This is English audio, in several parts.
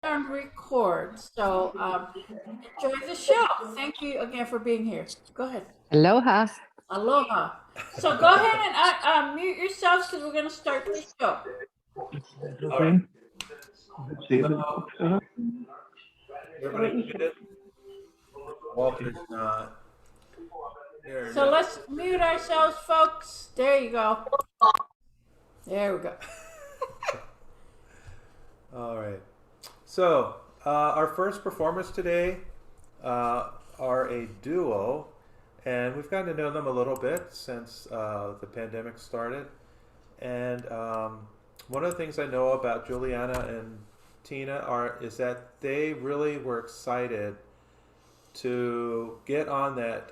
On record. So enjoy the show. Thank you again for being here. Go ahead. Aloha. Aloha. So go ahead and mute yourselves because we're going to start the show. All right. Everybody muted. Walter's not. There, So no. let's mute ourselves, folks. There you go. There we go. All right. So our first performers today are a duo, and we've gotten to know them a little bit since the pandemic started. And one of the things I know about Juliana and Tina is that they really were excited to get on that.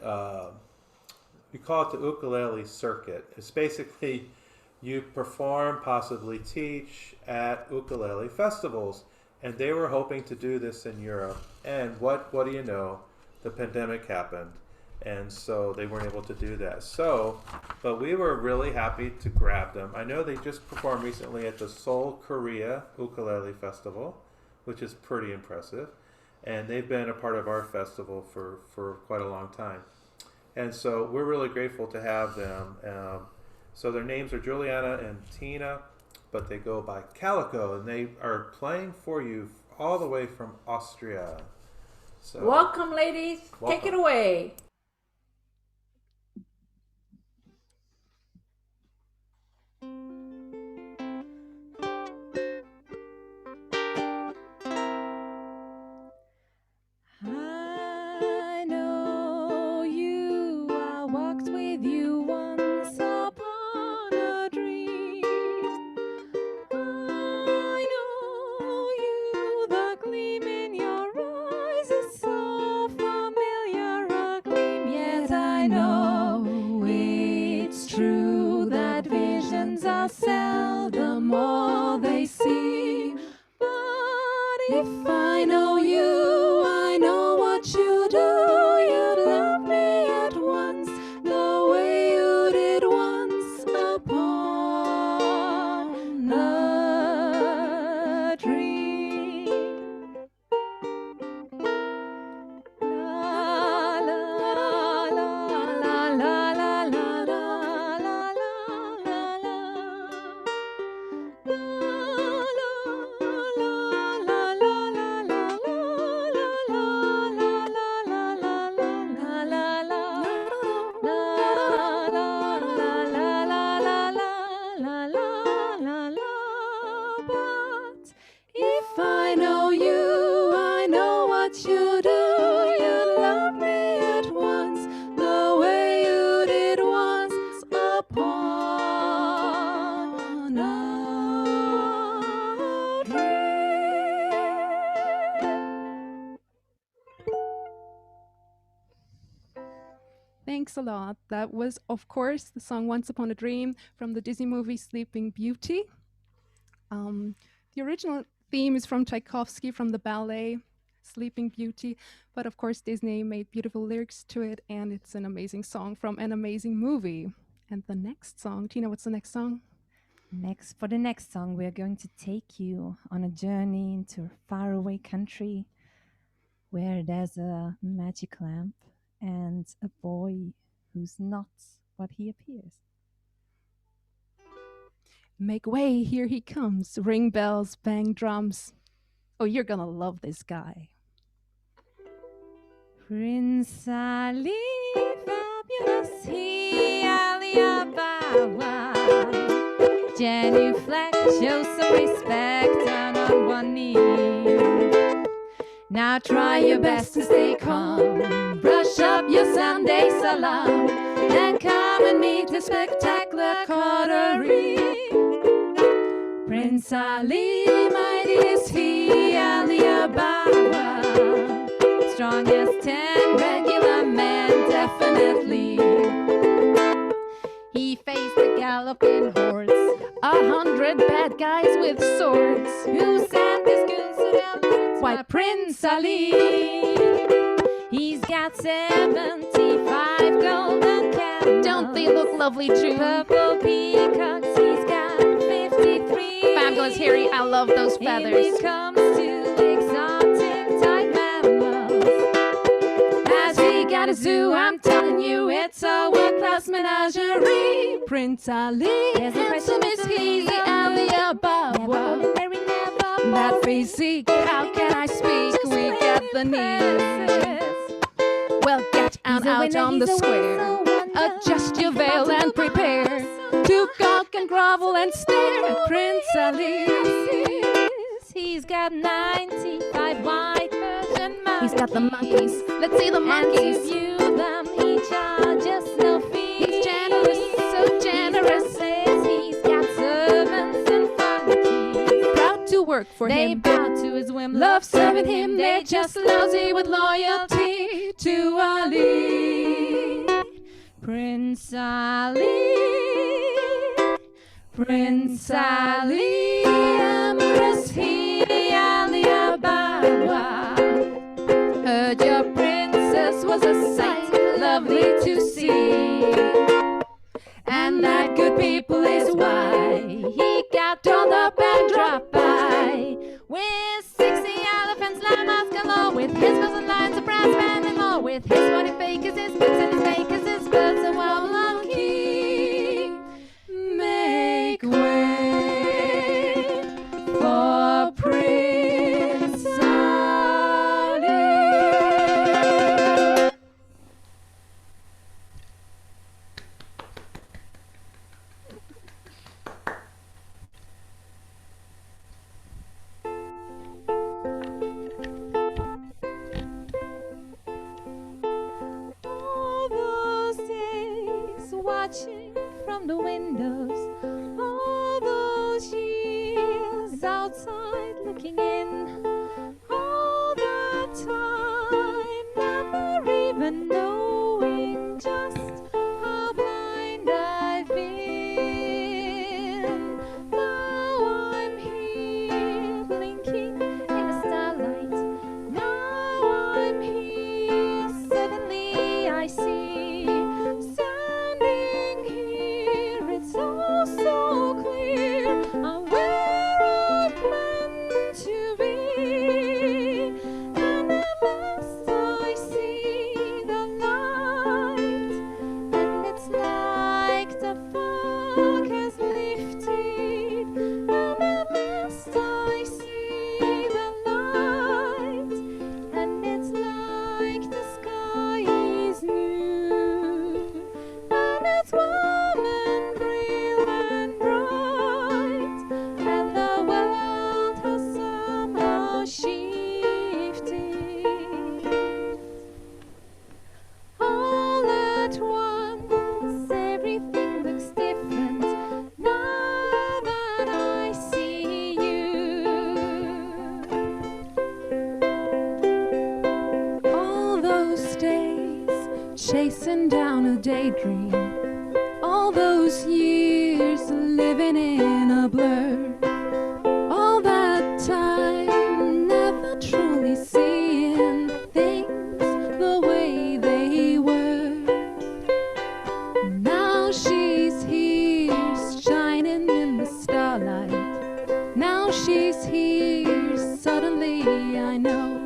We call it the ukulele circuit. It's basically you perform, possibly teach at ukulele festivals, and they were hoping to do this in Europe. And what do you know? The pandemic happened, and so they weren't able to do that. So, but we were really happy to grab them. I know they just performed recently at the Seoul, Korea Ukulele Festival, which is pretty impressive, and they've been a part of our festival for quite a long time. And so we're really grateful to have them. So their names are Juliana and Tina, but they go by Calico, and they are playing for you all the way from Austria. So Welcome, ladies. welcome. Take it away. I know you, I walked with you once upon a dream. I know you, the gleam in your eyes is so familiar, a gleam, yet I know it's true that visions are seldom all they seem. But if I know you, I know what you do. You'd love me at once, the way you did once upon a dream. La la la la la la la la la la if I know you, I know what you do. You love me at once, the way you did once upon a dream. Thanks a lot. That was, of course, the song Once Upon a Dream from the Disney movie Sleeping Beauty. The original theme is from Tchaikovsky from the ballet Sleeping Beauty, but of course Disney made beautiful lyrics to it, and it's an amazing song from an amazing movie. And the next song, Tina, what's the next song? For the next song, we are going to take you on a journey into a faraway country where there's a magic lamp and a boy who's not what he appears. Make way, here he comes. Ring bells, bang drums. Oh, you're gonna love this guy. Prince Ali, fabulous, he Aliababa. Genuflect, show some respect, down on one knee. Now try your best to stay calm. Brush up your Sunday salam and come and meet the spectacular coterie. Prince Ali, mighty is he, Aliababa. Strong as 10 regular men, definitely. He faced the galloping hordes, 100 bad guys with swords, who sent his goons to their why Prince Ali, he's got 75 golden camels. Don't they look lovely, June? Purple peacocks, he's got 53. Fabulous, Harry, I love those If feathers. it comes to zoo. I'm telling you, it's a world-class menagerie. Prince Ali, handsome is he, the Alibaba. That physique, how can I speak? We get the needs. Well, get out on the square. Adjust your veil and prepare to gawk and grovel and stare at Prince Ali. He's got 95 white Persian monkeys. He's got the monkeys. Let's see the monkeys. And to view them, he charges no fee. He's generous, so generous. Says he's got servants and funkies. Proud to work for They him. bow to his whim. Love serving him. They're just lousy with loyalty to Ali. Prince Ali, Prince Ali, amorous he, Alibaba. Heard your princess was a sight lovely to see, and that good people is why he got dolled up and dropped by. With 60 elephants, llamas galore, with his bells and lines of brass band and more, with his body fakers, his boots and his makers, his birds and wild on key. Make way for Prince Ali. All those days watching from the windows, all those years outside looking in, all the time never even knowing just how blind I've been. Now I'm here blinking in the starlight. Now I'm here, suddenly I see, standing here, it's all so clear. I'm where I'm meant to be, and at last I see the light, and it's like the fog has lifted, and at last I see the light, and it's like the sky is new, and it's warm and real and bright, and the world has somehow shifted. All at once, everything looks different now that I see you. All those days chasing down a daydream, all those years living in a blur, all that time never truly seeing things the way they were. Now she's here shining in the starlight. Now she's here, suddenly I know.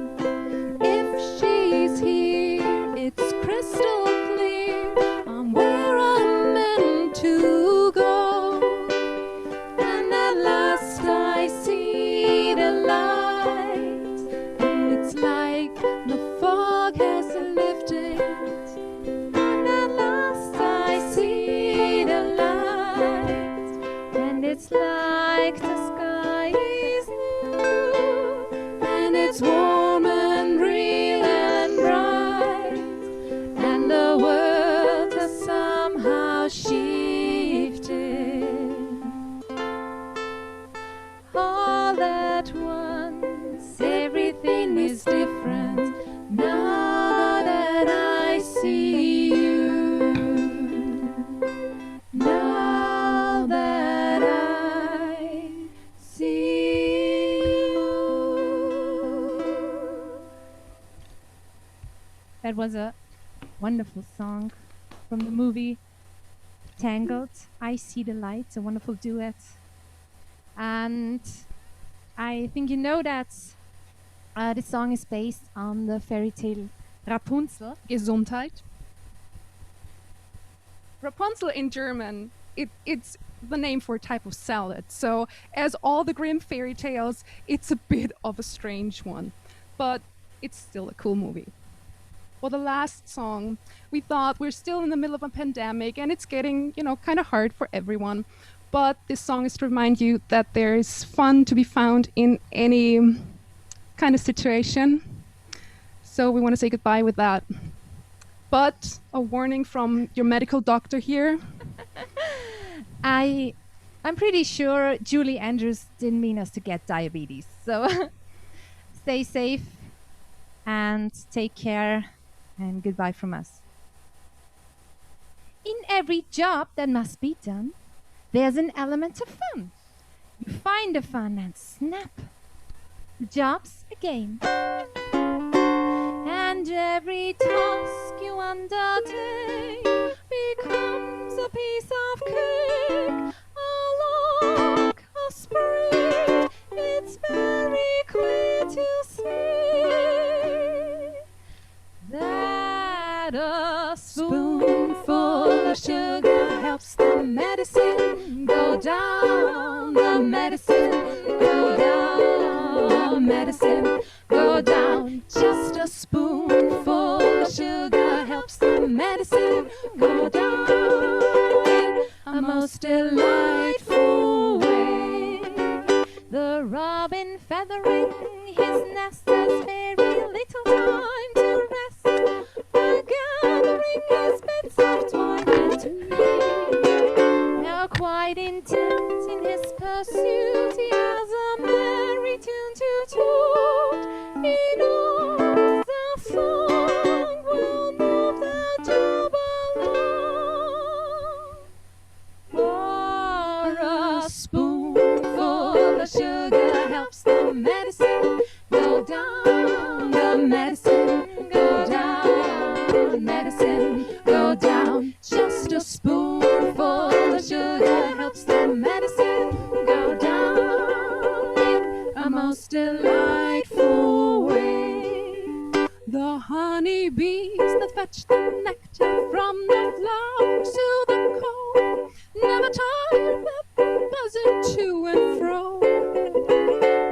If she's here, it's crystal clear. I'm where I'm meant to go. And at last I see the light, and it's like the fog has lifted. And at last I see the light, and it's like the sky is new, and it's warm and real and bright, and the world has somehow shifted. All at once, everything is different now that I see you. Now that I see you. That was a wonderful song from the movie Tangled. I See the Light, a wonderful duet. And I think you know that this song is based on the fairy tale Rapunzel. Gesundheit. Rapunzel in German, it's the name for a type of salad. So, as all the Grimm fairy tales, it's a bit of a strange one, but it's still a cool movie. Well, the last song, we thought we're still in the middle of a pandemic and it's getting, kind of hard for everyone. But this song is to remind you that there is fun to be found in any kind of situation. So we want to say goodbye with that. But a warning from your medical doctor here. I'm pretty sure Julie Andrews didn't mean us to get diabetes. So stay safe and take care, and goodbye from us. In every job that must be done, there's an element of fun. You find the fun and snap. The job's a game. And every task you undertake becomes a piece of cake. A lark, a spray, it's very clear to see that a spoonful of sugar helps the medicine go down. The medicine go down. Medicine go down. Just a spoonful of sugar helps the medicine go down in a most delightful way. The robin feathering his nest has very little time to rest, for gathering his bits of twine and twine. Now quite intent in his pursuit, he has a merry tune to toot. He knows the song will move the job along. For a spoonful of sugar helps the medicine go down. The medicine go down. Medicine go down. Just a spoonful of sugar helps the medicine go down in a most delightful way. The honeybees that fetch the nectar from the flowers to the comb never tire of buzzing to and fro,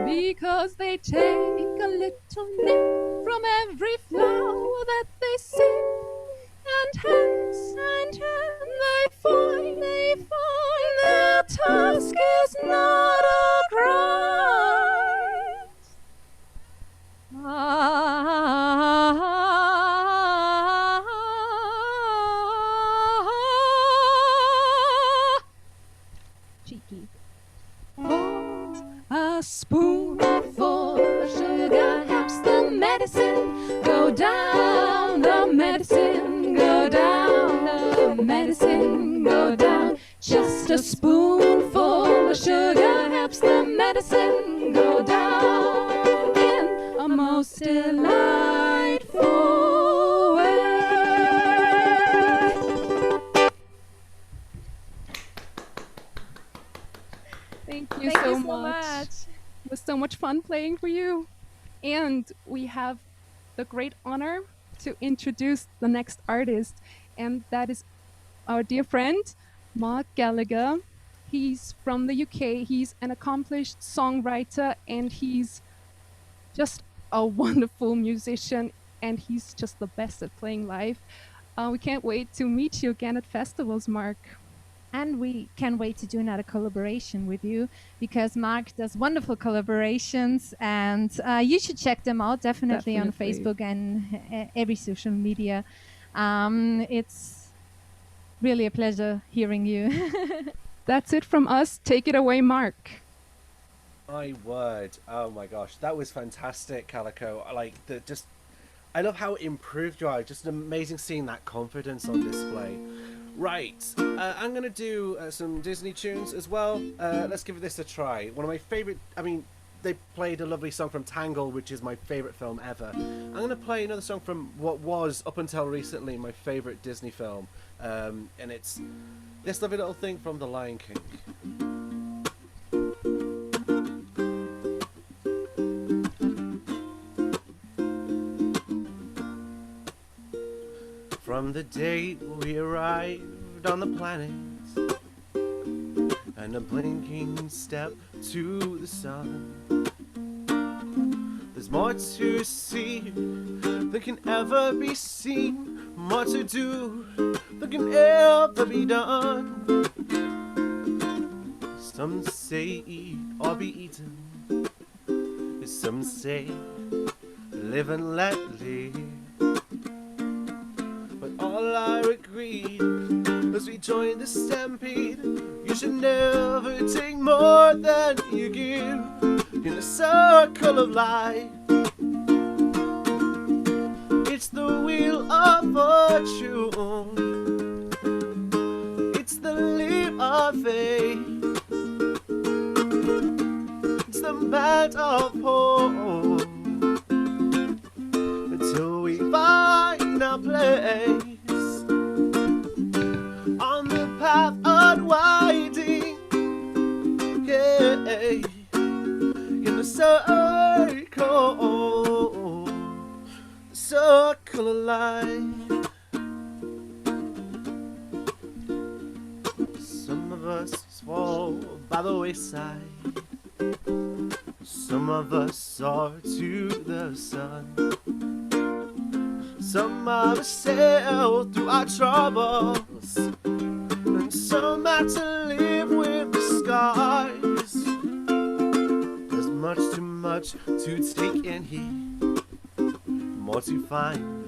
because they take a little nip from every flower that they see, and hence they find their task is not a grind. Cheeky. A spoonful of sugar helps the medicine go down. The medicine go down. The medicine go down. Just a spoonful of sugar helps the medicine go down in a most delightful way. Thank you Thank so you so much. It was so much fun playing for you. And we have the great honor to introduce the next artist, and that is our dear friend, Marc Gallagher. He's from the UK. He's an accomplished songwriter, and he's just a wonderful musician, and he's just the best at playing live. We can't wait to meet you again at festivals, Marc. And we can't wait to do another collaboration with you, because Marc does wonderful collaborations, and you should check them out definitely on Facebook and every social media. It's really a pleasure hearing you. That's it from us. Take it away, Marc. My word! Oh my gosh, that was fantastic, Calico. I love how improved you are. Just amazing seeing that confidence on display. Right, I'm gonna do some Disney tunes as well. Let's give this a try. One of my favorite. They played a lovely song from Tangled, which is my favorite film ever. I'm gonna play another song from what was, up until recently, my favorite Disney film, and it's this lovely little thing from The Lion King. From the day we arrive lived on the planet, and a blinking step to the sun. There's more to see than can ever be seen, more to do than can ever be done. Some say eat or be eaten, some say live and let live. But all are agreed as we join the stampede, you should never take more than you give in the circle of life. It's the wheel of fortune, it's the leap of faith, it's the mat of hope, until we find our place on the path unwinding, yeah, in the circle of life. Some of us fall by the wayside, some of us soar to the sun, some of us sail through our troubles, and some have to live with the scars. There's much too much to take in here, more to find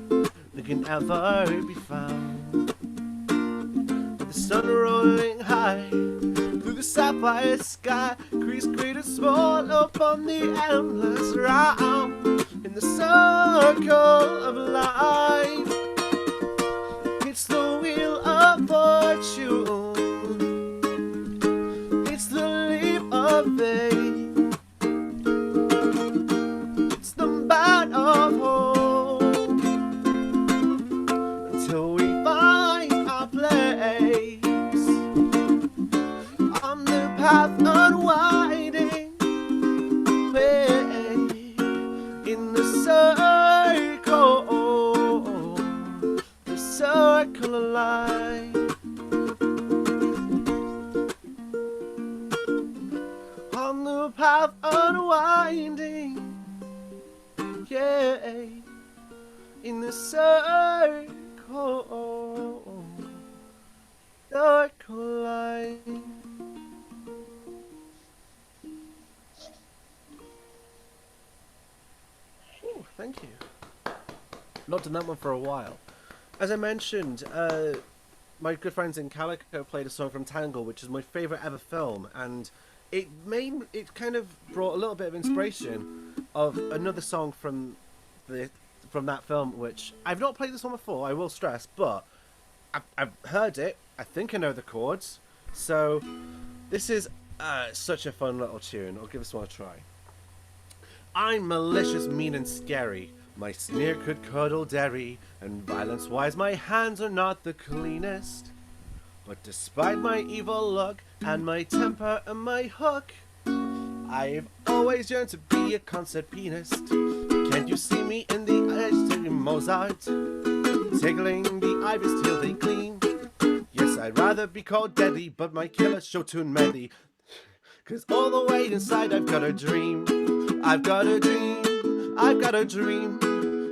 than can ever be found. With the sun rolling high through the sapphire sky, crease great and small upon the endless round, in the circle of life. It's the wheel of fortune, it's the leap of faith, it's the bat of hope, until we find our place on the path unwinding, in the circle of life. On the path unwinding, yeah, in the circle of life. Ooh, thank you. Not done that one for a while. As I mentioned, my good friends in Calico played a song from Tangle, which is my favourite ever film, and it kind of brought a little bit of inspiration of another song from that film, which I've not played this one before, I will stress, but I've heard it, I think I know the chords, so this is such a fun little tune. I'll give this one a try. I'm malicious, mean and scary, my sneer could curdle dairy, and violence-wise my hands are not the cleanest. But despite my evil look, and my temper and my hook, I've always yearned to be a concert pianist. Can't you see me in the eyes to Mozart, tickling the ivies till they clean? Yes, I'd rather be called deadly, but my killer show tune medley. 'Cause all the way inside I've got a dream, I've got a dream, I've got a dream.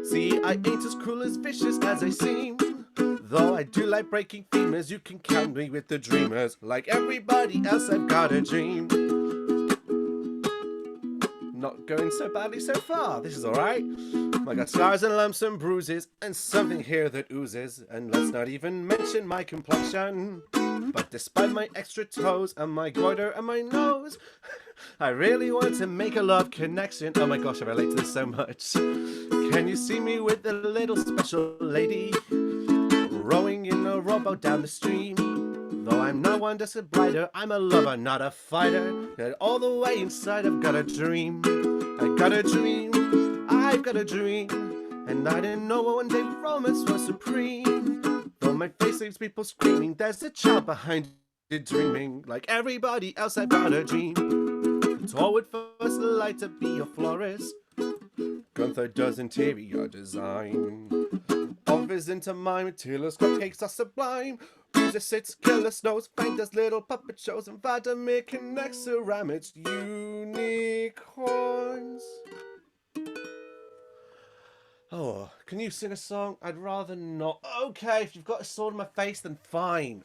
See, I ain't as cruel as vicious as I seem, though I do like breaking femurs. You can count me with the dreamers. Like everybody else, I've got a dream. Not going so badly so far. This is alright. I got scars and lumps and bruises, and something here that oozes. And let's not even mention my complexion. But despite my extra toes and my goiter and my nose, I really want to make a love connection. Oh my gosh, I relate to this so much. Can you see me with the little special lady, rowing in a rowboat down the stream? Though I'm not one just a blighter, I'm a lover, not a fighter. And all the way inside I've got a dream. I got a dream, I've got a dream. And I didn't know one day romance was supreme. Though my face leaves people screaming, there's a child behind it dreaming. Like everybody else, I've got a dream. Tall would first like to be a florist. Gunther does interior design. Offers into my materials, cupcakes are sublime. Jesus sits, killer snows, find us little puppet shows, and Vladimir connects ceramics, unicorns. Oh, can you sing a song? I'd rather not. Okay, if you've got a sword in my face, then fine.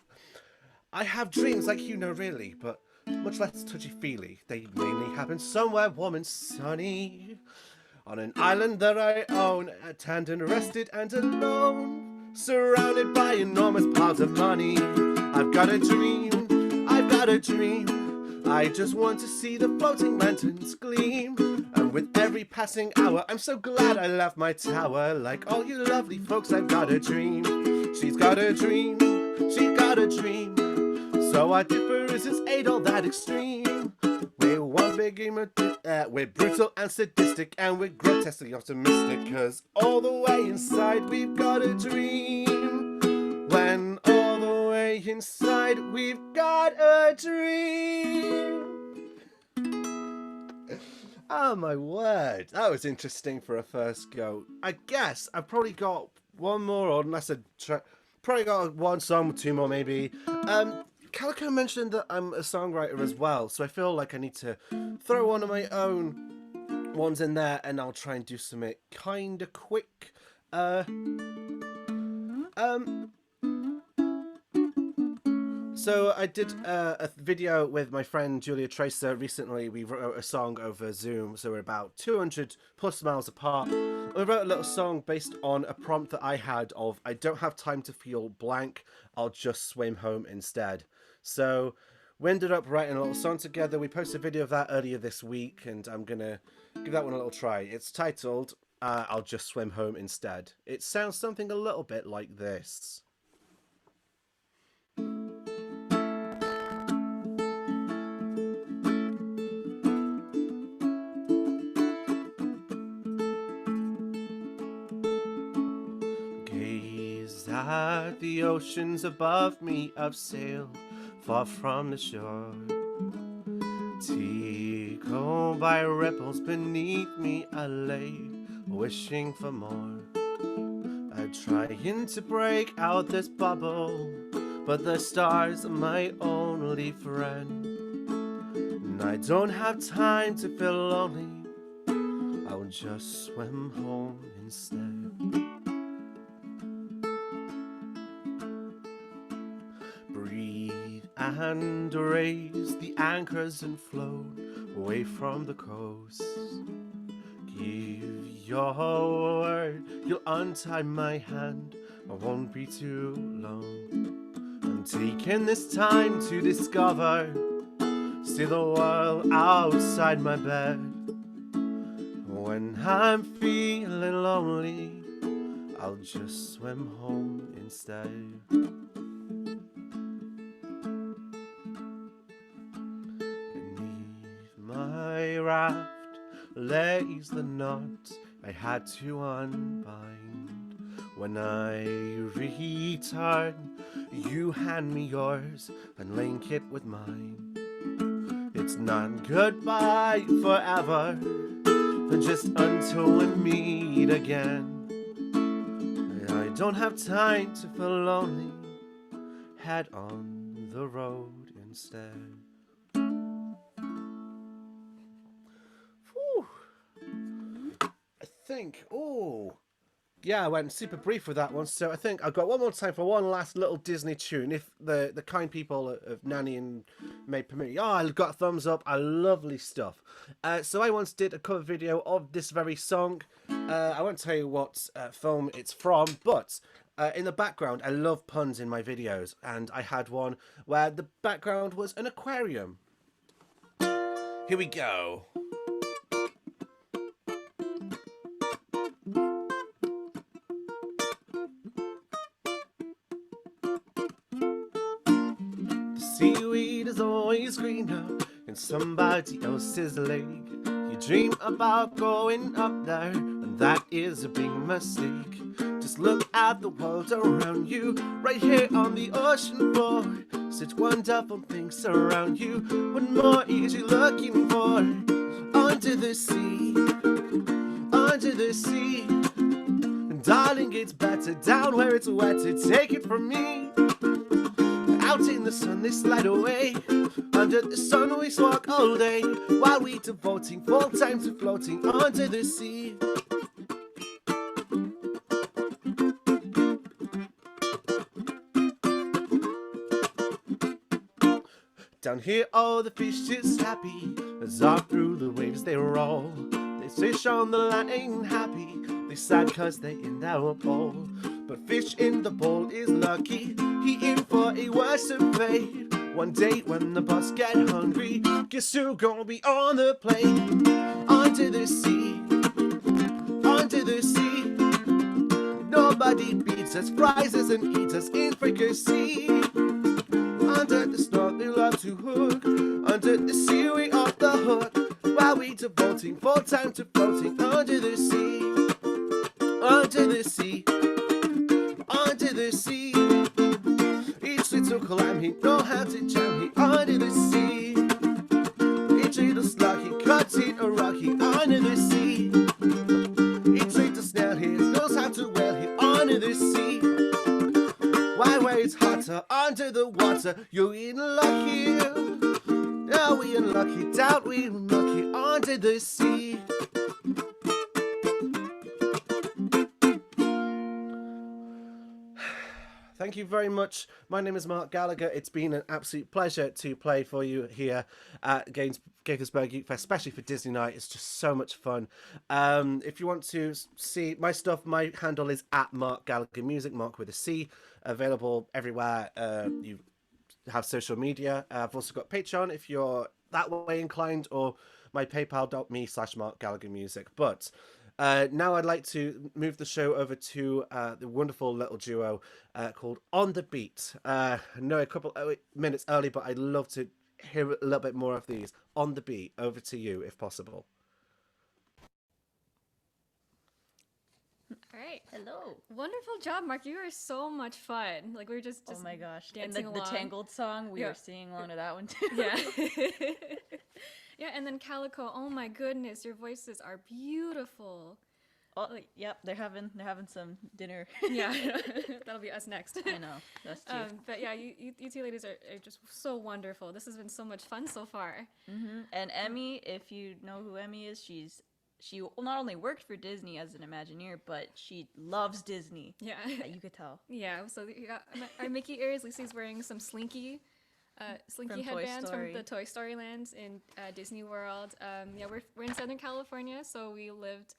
I have dreams like you know, really, but much less touchy-feely. They mainly happen somewhere warm and sunny. On an island that I own, tanned and rested and alone, surrounded by enormous piles of money. I've got a dream, I've got a dream. I just want to see the floating lanterns gleam. And with every passing hour, I'm so glad I left my tower. Like all you lovely folks, I've got a dream. She's got a dream, she's got a dream. So our differences ain't all that extreme. We're one big game of we're brutal and sadistic, and we're grotesquely optimistic, cause all the way inside we've got a dream. When all the way inside we've got a dream. Oh my word, that was interesting for a first go. I guess I've probably got one more, or unless probably got one song, two more maybe. Calico mentioned that I'm a songwriter as well, so I feel like I need to throw one of my own ones in there, and I'll try and do something kind of quick. So I did a video with my friend Julia Tracer recently. We wrote a song over Zoom, so we're about 200 plus miles apart. We wrote a little song based on a prompt that I had of, I don't have time to feel blank, I'll just swim home instead. So we ended up writing a little song together. We posted a video of that earlier this week, and I'm gonna give that one a little try. It's titled, I'll just swim home instead. It sounds something a little bit like this. At the oceans above me, I've sailed far from the shore. Tickled by ripples beneath me, I lay wishing for more. I'm trying to break out this bubble, but the stars are my only friend. And I don't have time to feel lonely, I'll just swim home instead. And raise the anchors and float away from the coast. Give your word, you'll untie my hand, I won't be too long. I'm taking this time to discover, see the world outside my bed. When I'm feeling lonely, I'll just swim home instead. My raft lays the knot I had to unbind. When I return, you hand me yours and link it with mine. It's not goodbye forever, but just until we meet again. I don't have time to feel lonely, head on the road instead. Yeah, I went super brief with that one, so I think I've got one more time for one last little Disney tune, if the kind people of Nanny and may permit me. Oh, I got a thumbs up, lovely stuff. So I once did a cover video of this very song. I won't tell you what film it's from, but in the background, I love puns in my videos, and I had one where the background was an aquarium. Here we go. Seaweed is always greener in somebody else's lake. You dream about going up there, and that is a big mistake. Just look at the world around you, right here on the ocean floor. Such wonderful things surround you. What more is you looking for? Under the sea, under the sea. And darling, it's better down where it's wetter. Take it from me. Out in the sun they slide away. Under the sun we walk all day, while we devoting full time to floating under the sea. Down here all the fish is happy, as off through the waves they roll. They fish on the land ain't happy, they sad cause they in our bowl. But fish in the bowl is lucky, he in for a worse of fate. One day when the boss get hungry, guess who gonna be on the plate? Under the sea, under the sea. Nobody beats us, fries us and eats us in fricassee. Under the snow we love to hook, under the sea we off the hook, while we devoting full time to floating under the sea. Under the sea, under the sea. Each little clam he know how to jam he under the sea. Each little slug he cuts in a rock he under the sea. Each little snail he knows how to whale he under the sea. Why where it's hotter under the water? You in luck here. Now we in lucky, doubt we lucky under the sea. Thank you very much. My name is Marc Gallagher. It's been an absolute pleasure to play for you here at Gaithersburg Ukefest, especially for Disney Night. It's just so much fun. If you want to see my stuff, my handle is at Marc Gallagher Music, Marc with a C, available everywhere you have social media. I've also got Patreon if you're that way inclined, or my paypal.me/Marc Gallagher Music. But now I'd like to move the show over to the wonderful little duo called On the Beat. I know a couple minutes early, but I'd love to hear a little bit more of these. On the Beat, over to you, if possible. All right. Hello. Wonderful job, Mark. You are so much fun. Like we were just Oh my gosh. And dancing the along. Tangled song, we Yeah. were singing along to that one too. Yeah. Yeah, and then Calico. Oh my goodness, your voices are beautiful. Oh, yep, they're having some dinner. Yeah, that'll be us next. I know. That's cute. But yeah, you two ladies are just so wonderful. This has been so much fun so far. And Emmy, if you know who Emmy is, she not only worked for Disney as an Imagineer, but she loves Disney. Yeah. You could tell. Yeah, so you got our Mickey ears. Lucy's wearing some Slinky From Toy headbands Story. from the Toy Story lands in Disney World. Yeah, we're in Southern California, so we lived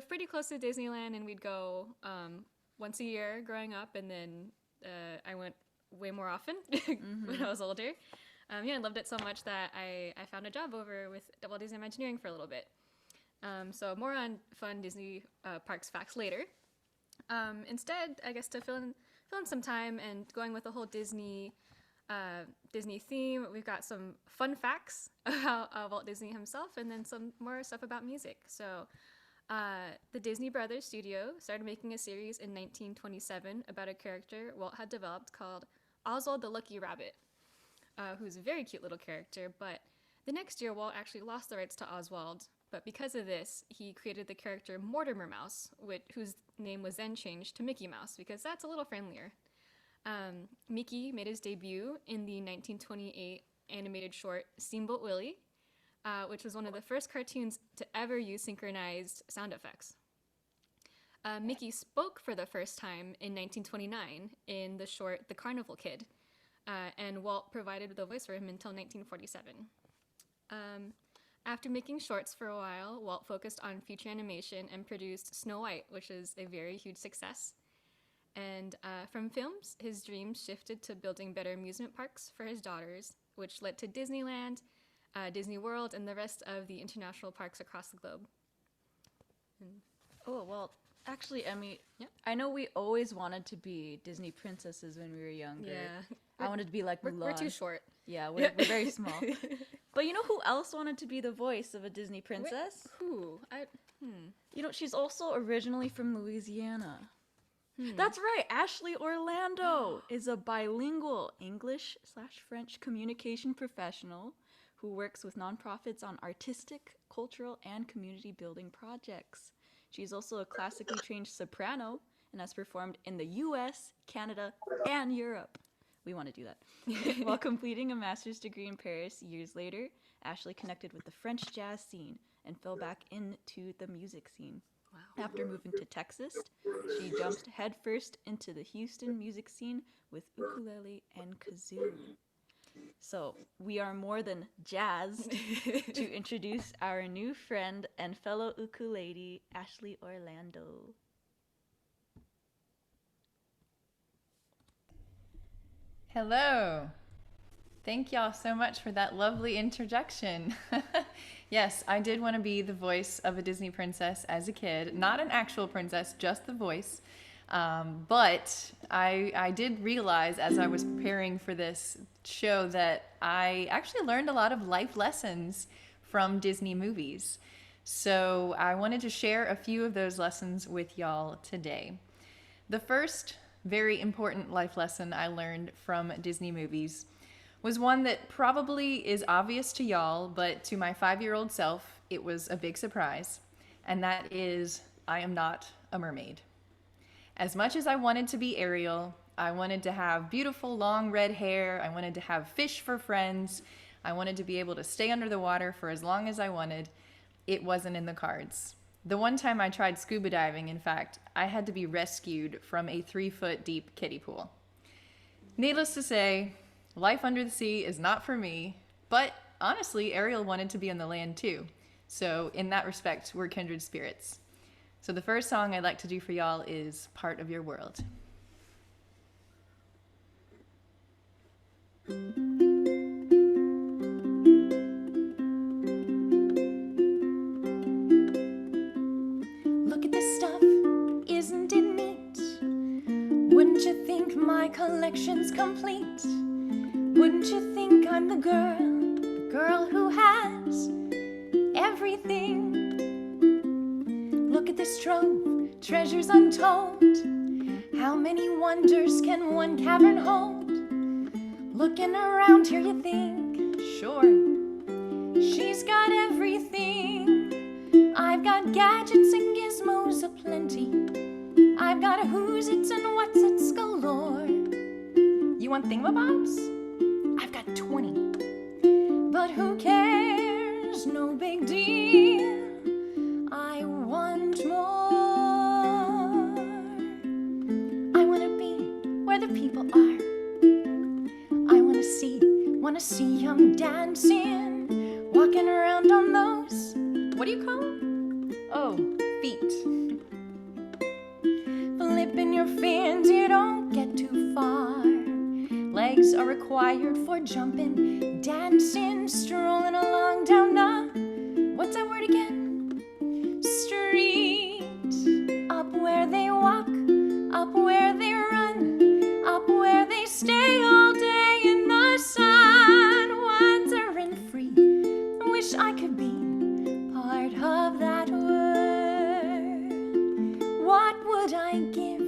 pretty close to Disneyland, and we'd go once a year growing up, and then I went way more often when I was older. Yeah, I loved it so much that I found a job over with Walt Disney Imagineering for a little bit. So more on fun Disney parks facts later. Instead, I guess to fill in some time and going with the whole Disney theme, we've got some fun facts about Walt Disney himself, and then some more stuff about music. So the Disney Brothers studio started making a series in 1927 about a character Walt had developed called Oswald the Lucky Rabbit, who's a very cute little character. But the next year, Walt actually lost the rights to Oswald. But because of this, he created the character Mortimer Mouse, whose name was then changed to Mickey Mouse, because that's a little friendlier. Mickey made his debut in the 1928 animated short Steamboat Willie, which was one of the first cartoons to ever use synchronized sound effects. Mickey spoke for the first time in 1929 in the short The Carnival Kid, and Walt provided the voice for him until 1947. After making shorts for a while, Walt focused on feature animation and produced Snow White, which is a very huge success. And from films, his dreams shifted to building better amusement parks for his daughters, which led to Disneyland, Disney World, and the rest of the international parks across the globe. Oh, well, actually, Emmy, Yep. I know we always wanted to be Disney princesses when we were younger. Yeah. I wanted to be like We're Mulan. too short. Yeah, we're very small. But you know who else wanted to be the voice of a Disney princess? Who? You know, she's also originally from Louisiana. That's right, Ashley Orlando is a bilingual English/French communication professional who works with nonprofits on artistic, cultural, and community building projects. She's also a classically trained soprano and has performed in the US, Canada, and Europe. We want to do that. While completing a master's degree in Paris years later, Ashley connected with the French jazz scene and fell back into the music scene. Wow. After moving to Texas, she jumped headfirst into the Houston music scene with ukulele and kazoo. So we are more than jazzed to introduce our new friend and fellow ukulele, Ashley Orlando. Hello. Thank y'all so much for that lovely introduction. Yes, I did want to be the voice of a Disney princess as a kid. Not an actual princess, just the voice. But I did realize as I was preparing for this show that I actually learned a lot of life lessons from Disney movies. So I wanted to share a few of those lessons with y'all today. The first very important life lesson I learned from Disney movies was one that probably is obvious to y'all, but to my 5-year-old self, it was a big surprise. And that is, I am not a mermaid. As much as I wanted to be Ariel, I wanted to have beautiful long red hair, I wanted to have fish for friends, I wanted to be able to stay under the water for as long as I wanted, it wasn't in the cards. The one time I tried scuba diving, in fact, I had to be rescued from a 3-foot deep kiddie pool. Needless to say, life under the sea is not for me, but honestly, Ariel wanted to be on the land too. So in that respect, we're kindred spirits. So the first song I'd like to do for y'all is Part of Your World. Look at this stuff, isn't it neat? Wouldn't you think my collection's complete? Wouldn't you think I'm the girl who has everything? Look at this trove, treasures untold. How many wonders can one cavern hold? Looking around here you think, sure, she's got everything. I've got gadgets and gizmos aplenty. I've got a who's its and what's its galore. You want thingamabobs? I've got 20. But who cares? No big deal. I want more. I want to be where the people are. I want to see 'em dancing, walking around on those, what do you call them? Oh, feet. Flipping your fins, you don't get too far. Legs are required for jumping, dancing, strolling along down the, what's that word again? Street. Up where they walk, up where they run, up where they stay all day in the sun, wandering free. Wish I could be part of that world. What would I give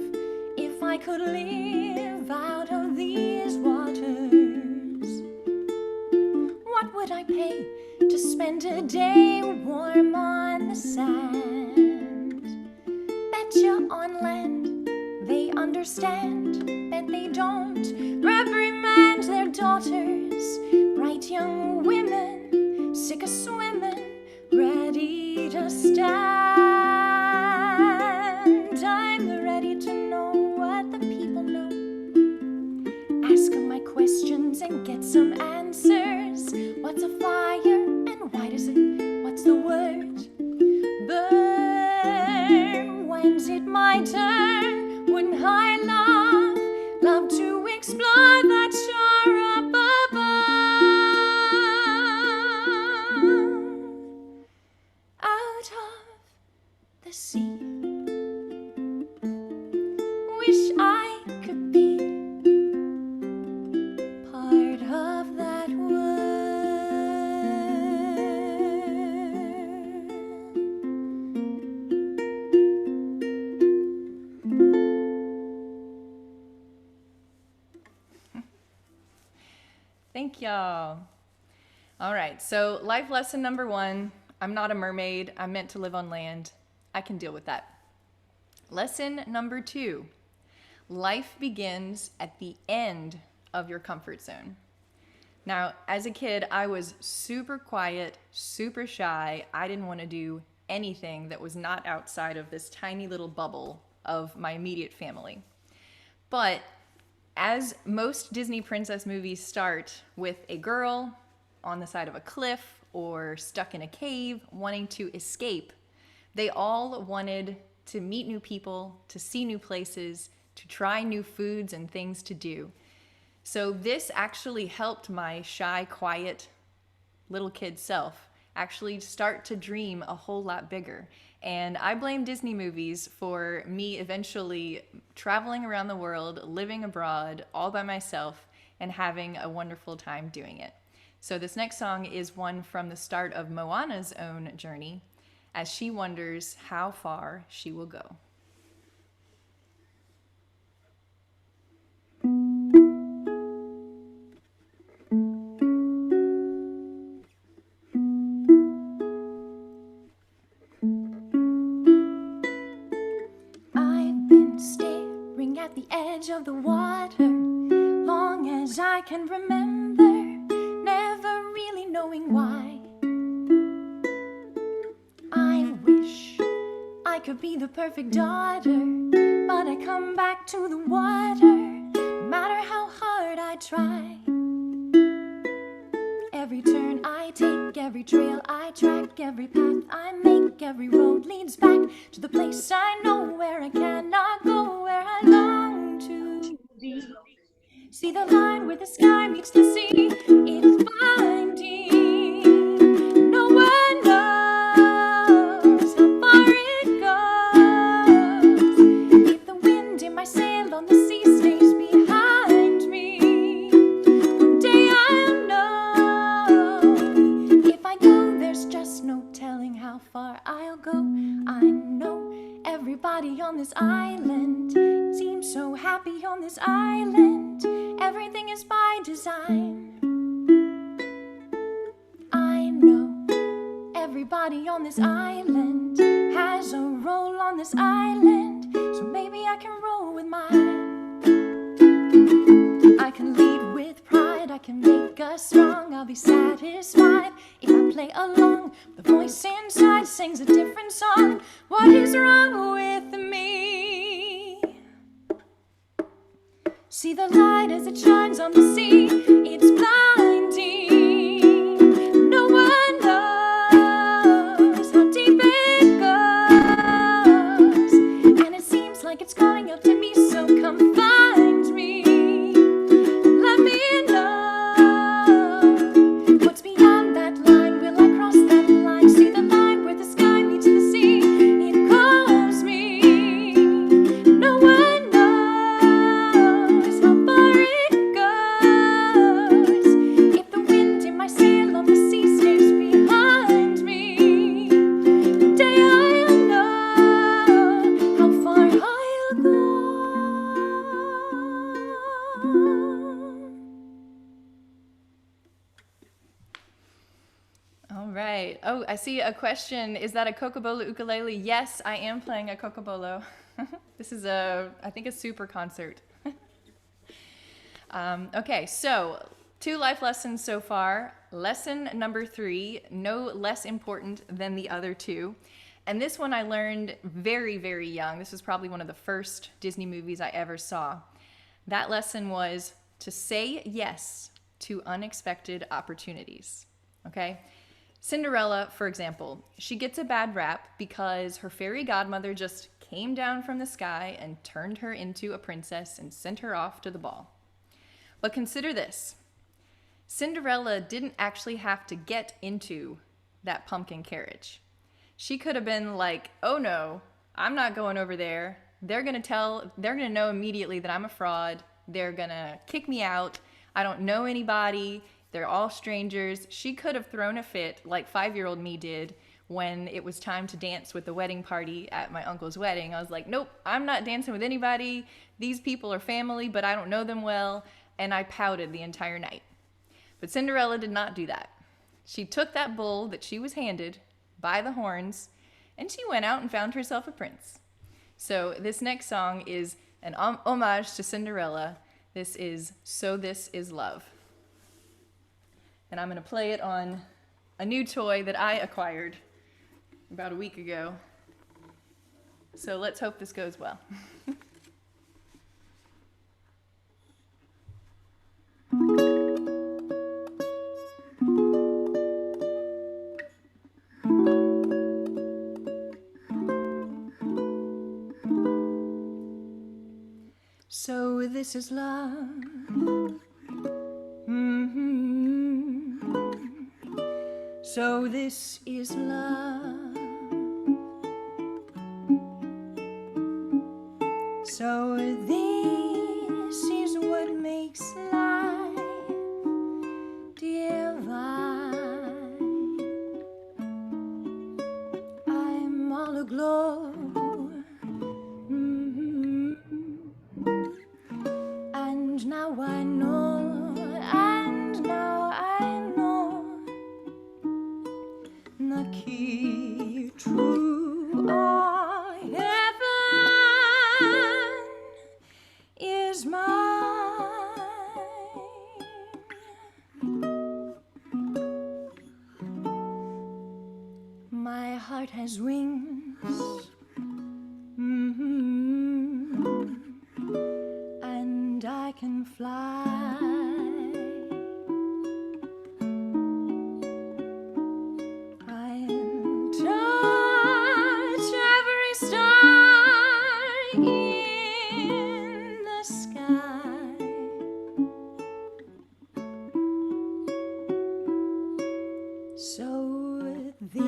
if I could live out of these waters? What would I pay to spend a day warm on the sand? Bet you on land they understand, bet they don't reprimand their daughters. Bright young women, sick of swimming, ready to stand. I'm ready to know what the people know. Ask 'em my questions and get some answers. What's a fire and why does it? What's the word? Burn. When's it my turn? Wouldn't I love to explore that shore up above, out of the sea. Wish I could be part of that world. Thank y'all. All right, so life lesson number 1, I'm not a mermaid. I'm meant to live on land. I can deal with that. Lesson number 2, life begins at the end of your comfort zone. Now, as a kid, I was super quiet, super shy. I didn't want to do anything that was not outside of this tiny little bubble of my immediate family. But as most Disney princess movies start with a girl on the side of a cliff or stuck in a cave wanting to escape, they all wanted to meet new people, to see new places, to try new foods and things to do. So this actually helped my shy, quiet little kid self actually start to dream a whole lot bigger. And I blame Disney movies for me eventually traveling around the world, living abroad all by myself, and having a wonderful time doing it. So this next song is one from the start of Moana's own journey, as she wonders how far she will go. I've been staring at the edge of the water long as I can remember, never really knowing why. I wish I could be the perfect daughter, but I come back to the water, no matter how hard I try. Every turn I take, every trail I track, every path I make, every road leads back to the place I know, where I cannot go, where I long to be. See the line where the sky meets the sea, it's blinding. No one knows how far it goes. If the wind in my sail on the sea stays behind me, one day I'll know. If I go, there's just no telling how far I'll go. I know everybody on this island seems so happy on this island. Everything is by design. I know everybody on this island has a role on this island, so maybe I can roll with mine. I can lead with pride, I can make us strong. I'll be satisfied if I play along. The voice inside sings a different song. What is wrong with me? See the light as it shines on the sea, it's blinding. No one knows how deep it goes, and it seems like it's calling out to me, so come find me and let me know what's beyond that line. Will I cross that line? See the line where the sky meets the sea, it calls me. No one knows how far it goes. If the wind in my sail on the sea stays behind me, one day I'll know how far I'll go. All right. Oh, I see a question. Is that a Kokobolo ukulele? Yes, I am playing a Kokobolo. This is I think a super concert. Okay, so 2 life lessons so far. Lesson number 3, no less important than the other 2. And this one I learned very, very young. This was probably one of the first Disney movies I ever saw. That lesson was to say yes to unexpected opportunities. Okay? Cinderella, for example, she gets a bad rap because her fairy godmother just came down from the sky and turned her into a princess and sent her off to the ball. But consider this. Cinderella didn't actually have to get into that pumpkin carriage. She could have been like, oh no, I'm not going over there. They're going to know immediately that I'm a fraud. They're going to kick me out. I don't know anybody. They're all strangers. She could have thrown a fit like 5-year-old me did when it was time to dance with the wedding party at my uncle's wedding. I was like, nope, I'm not dancing with anybody. These people are family, but I don't know them well. And I pouted the entire night. But Cinderella did not do that. She took that bull that she was handed by the horns, and she went out and found herself a prince. So this next song is an homage to Cinderella, This is So This Is Love. And I'm going to play it on a new toy that I acquired about a week ago. So let's hope this goes well. So this is love. So this is love. So this is what makes life divine. I'm all aglow. And now I know, and now I know the key to all heaven is mine. My heart has wings, and I can fly. I'll touch every star in the sky. So this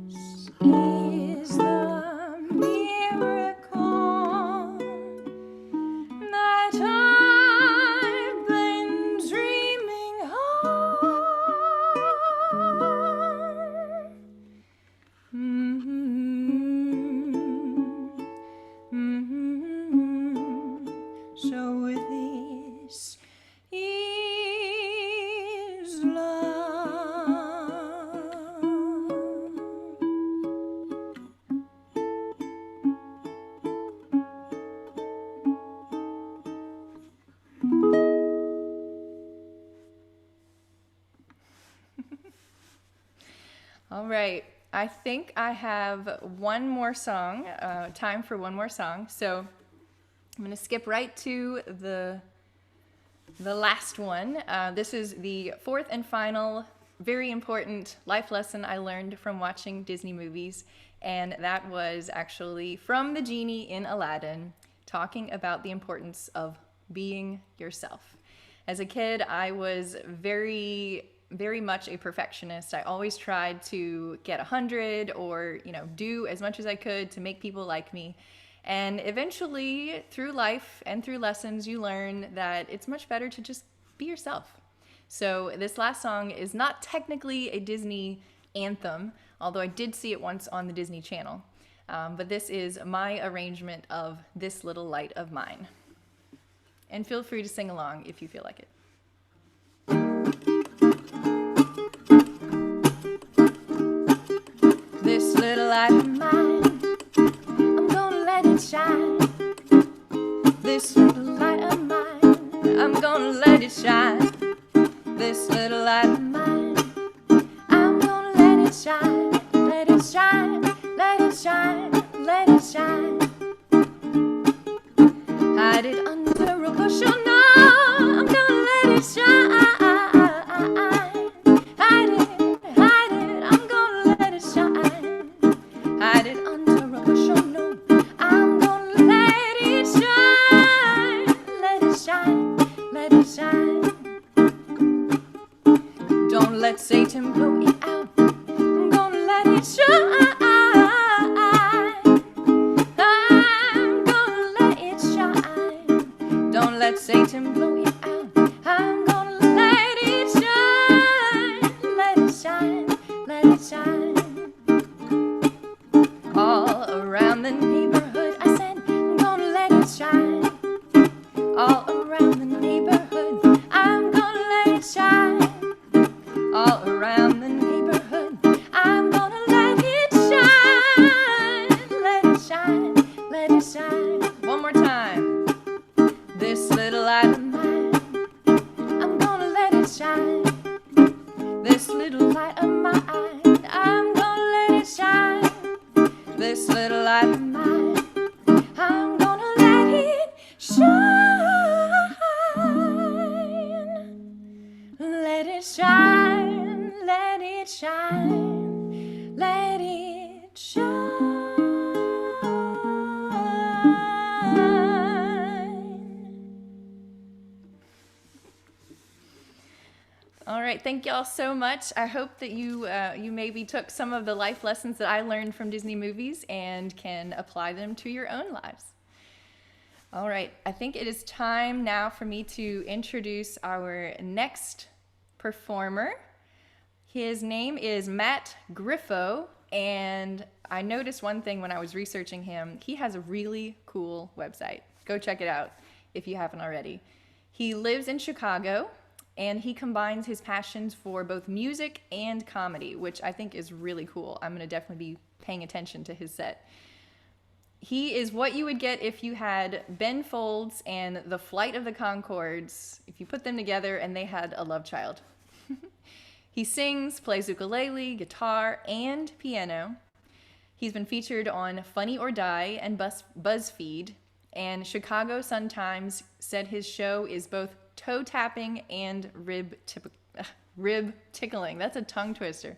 is the miracle that I've been dreaming of. So this is love. All right, I think I have one more song, time for one more song. So I'm going to skip right to the last one. This is the fourth and final, very important life lesson I learned from watching Disney movies. And that was actually from the genie in Aladdin, talking about the importance of being yourself. As a kid, I was very much a perfectionist. I always tried to get 100 or, do as much as I could to make people like me. And eventually, through life and through lessons, you learn that it's much better to just be yourself. So this last song is not technically a Disney anthem, although I did see it once on the Disney Channel. But this is my arrangement of This Little Light of Mine. And feel free to sing along if you feel like it. This little light of mine, I'm gonna let it shine. This little light of mine, I'm gonna let it shine. This little light of mine, I'm gonna let it shine. Let it shine, let it shine, let it shine. Hide it under a bushel, no, I'm gonna let it shine. Hide it, I'm gonna let it shine. Hide it under a bushel, no, I'm gonna let it shine. Let it shine, let it shine. Don't let Satan blow it out, I'm gonna let it shine. I'm gonna let it shine. Don't let Satan blow it out, I'm gonna let it shine. Let it shine, let it shine. All around the neighborhood, I said, I'm gonna let it shine. All around the neighborhood, I'm gonna let it shine. All around the neighborhood, I'm gonna let it shine. Let it shine, let it shine. One more time. This little light All right, thank y'all so much. I hope that you maybe took some of the life lessons that I learned from Disney movies and can apply them to your own lives. All right, I think it is time now for me to introduce our next performer. His name is Marc Griffo, and I noticed one thing when I was researching him. He has a really cool website. Go check it out if you haven't already. He lives in Chicago, and he combines his passions for both music and comedy, which I think is really cool. I'm going to definitely be paying attention to his set. He is what you would get if you had Ben Folds and The Flight of the Conchords, if you put them together and they had a love child. He sings, plays ukulele, guitar, and piano. He's been featured on Funny or Die and BuzzFeed, and Chicago Sun-Times said his show is both toe tapping and rib tickling. That's a tongue twister.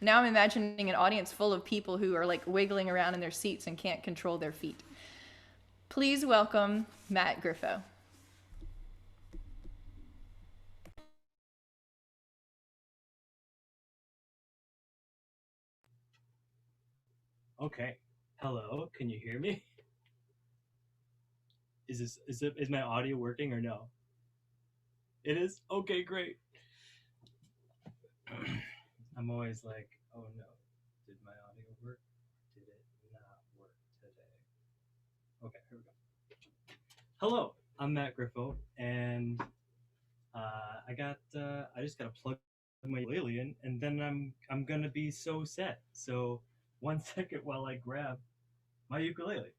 Now I'm imagining an audience full of people who are like wiggling around in their seats and can't control their feet. Please welcome Marc Griffo. Okay. Hello, can you hear me? Is my audio working or no? It is? Okay, great. I'm always like, oh no, did my audio work? Did it not work today? Okay, here we go. Hello, I'm Marc Griffo, and I just gotta plug my ukulele in, and then I'm gonna be so set. So 1 second while I grab my ukulele.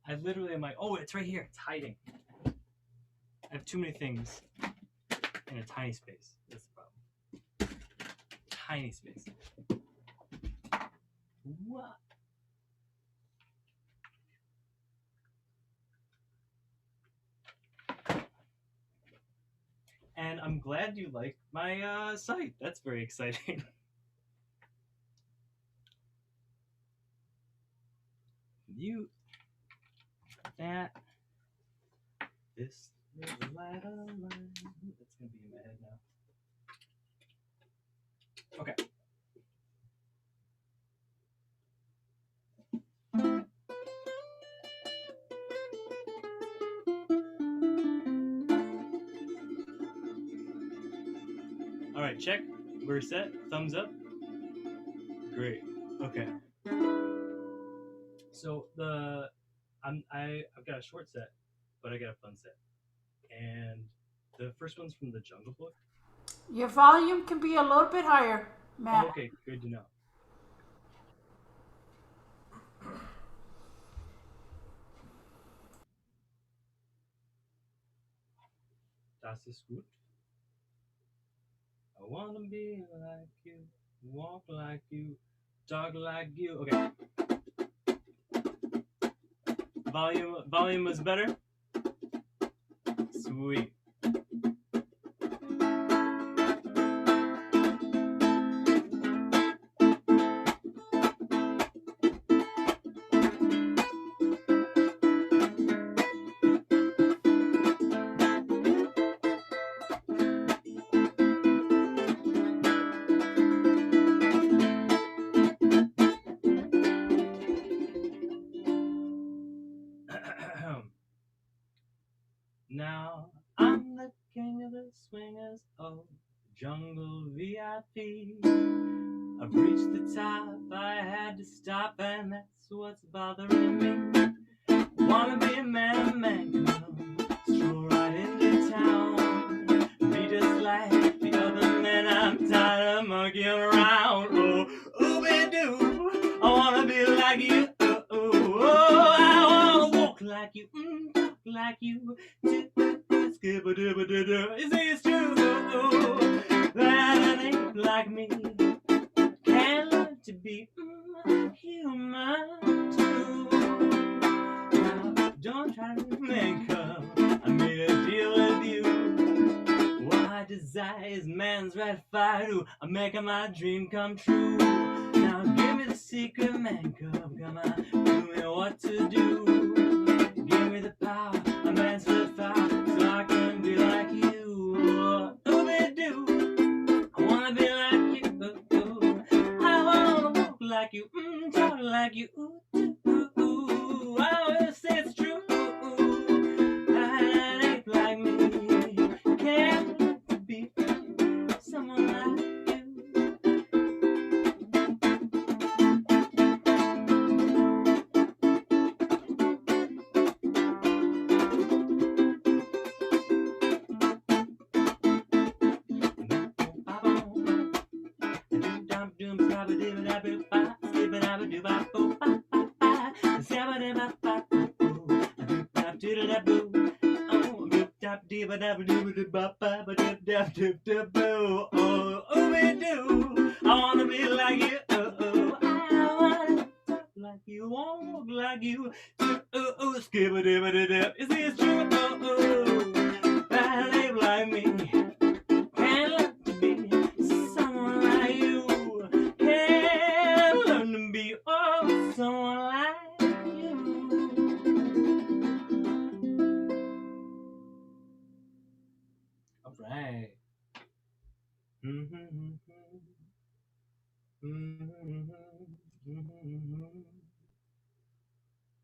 I literally am like, oh, it's right here. It's hiding. I have too many things in a tiny space. That's the problem. Tiny space. What? And I'm glad you like my site. That's very exciting. Mute that. This little light of mine. That's gonna be in my head now. Okay. All right, check. We're set. Thumbs up. Great. Okay. So I've got a short set, but I got a fun set. And the first one's from the Jungle Book. Your volume can be a little bit higher, Matt. Oh, okay, good to know. Das ist gut. I wanna be like you, walk like you, talk like you. Okay. Volume was better? Sweet. Now I'm the king of the swingers, oh, jungle VIP. I've reached the top, I had to stop, and that's what's bothering me. Wanna be a man, come stroll right into town. Be just like the other men, I'm tired of monkeying around. Oh, ooby-doo, I wanna be like you. Oh, I wanna walk like you, talk like you. You say it's true, that an ape like me can learn to be human too. Now, don't try to make up, I made a deal with you. What I desire is man's red fire, I'm making my dream come true. Now give me the secret man, come on, tell me what to do. Give me the power, a man's the fire, so I can be like you. Ooby-doo, I wanna be like you. I wanna walk like you, talk like you. Ooh, I will say it's true. That ain't like me. Can't be someone like you. Oh, ooby-doo, I wanna be like you. I wanna talk like you, walk like you. Skibba-dibba-dib. Is this true? That ain't like me. Can't learn to be someone like you. Can't learn to be someone like you. All right.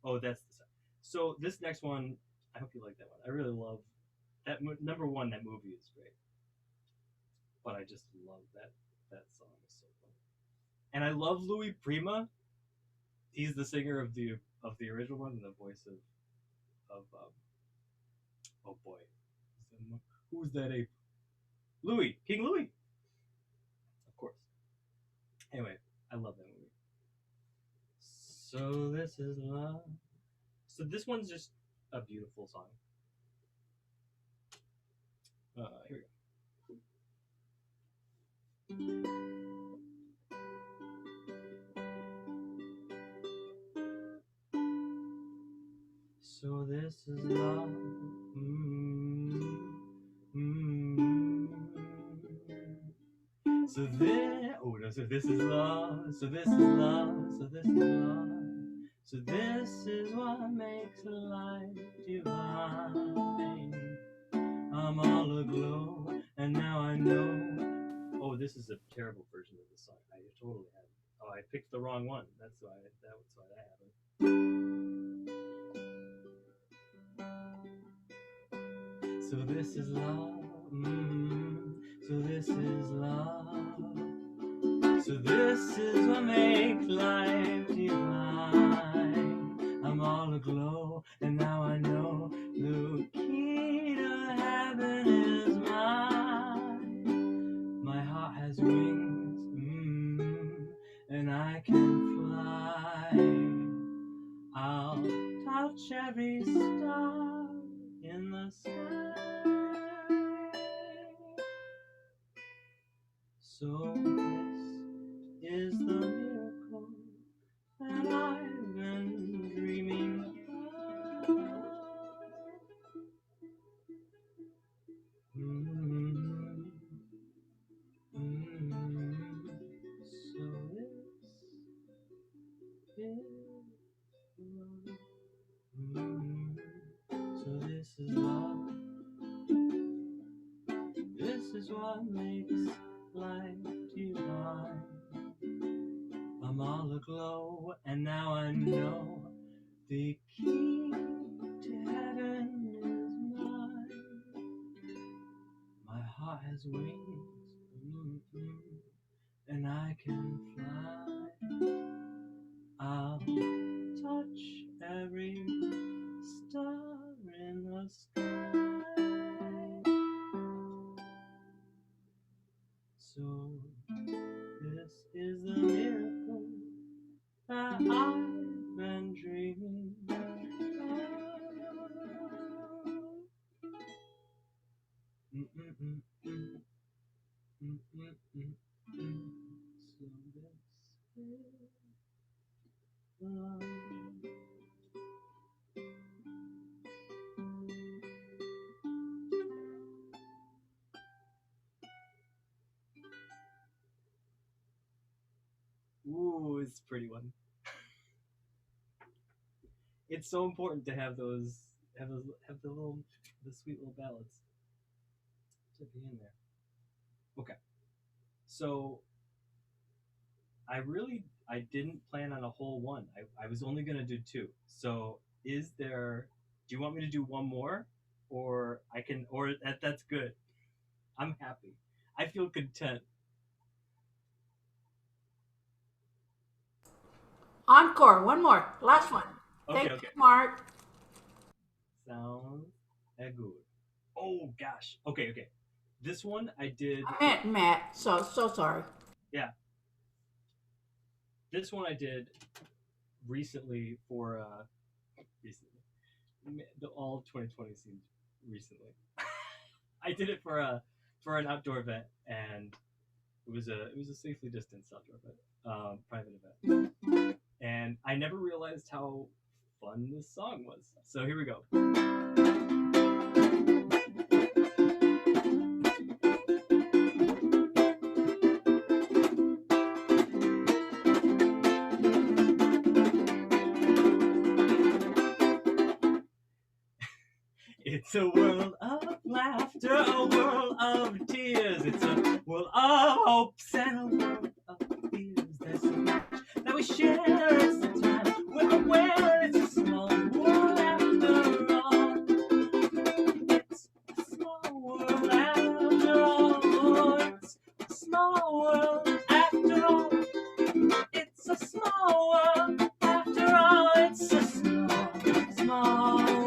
Oh, that's the song. So this next one, I hope you like that one. I really love that. Number one, that movie is great, but I just love that song. Is so fun, and I love Louis Prima. He's the singer of the original one and the voice of oh boy, who's that ape? Louis, King Louis, of course. Anyway, I love that movie. So this is love. So this one's just a beautiful song. Here we go. So this is love. So this is love. So this is love. So this is love. So this is what makes life divine. I'm all aglow, and now I know. Oh, this is a terrible version of the song. I totally had. Oh, I picked the wrong one. That's why that happened. So this is love. So this is love. So this is what makes life divine. I'm all aglow, and now I know the key to heaven is mine. My heart has wings, and I can fly. I'll touch every star in the sky. So this is the miracle that I've been dreaming about. So this is love. This is what makes life divine. I'm all aglow, and now I know the key to heaven is mine. My heart has wings, and I can fly. I'll touch every star in the sky. So this is the miracle that I've been dreaming about. So this is love. Ooh, it's pretty it's so important to have the sweet little ballads to be in there. Okay, so I didn't plan on a whole one. I was only gonna do two. So do you want me to do one more, or that's good. I'm happy. I feel content. Encore, one more, last one. Okay, Thank you, Mark. Sounds good. Oh gosh. Okay. This one I did. I meant Matt, so sorry. Yeah. This one I did recently for all of 2020 seems recently. I did it for an outdoor event, and it was a safely distanced outdoor event, private event, and I never realized how fun this song was. So here we go. It's a world of laughter, a world of tears. It's a world of hopes and a world of fears. There's so much that we share. It's the time we're aware. It's a small world after all. It's a small world after all. It's a small world after all. It's a small world after all. It's a small world.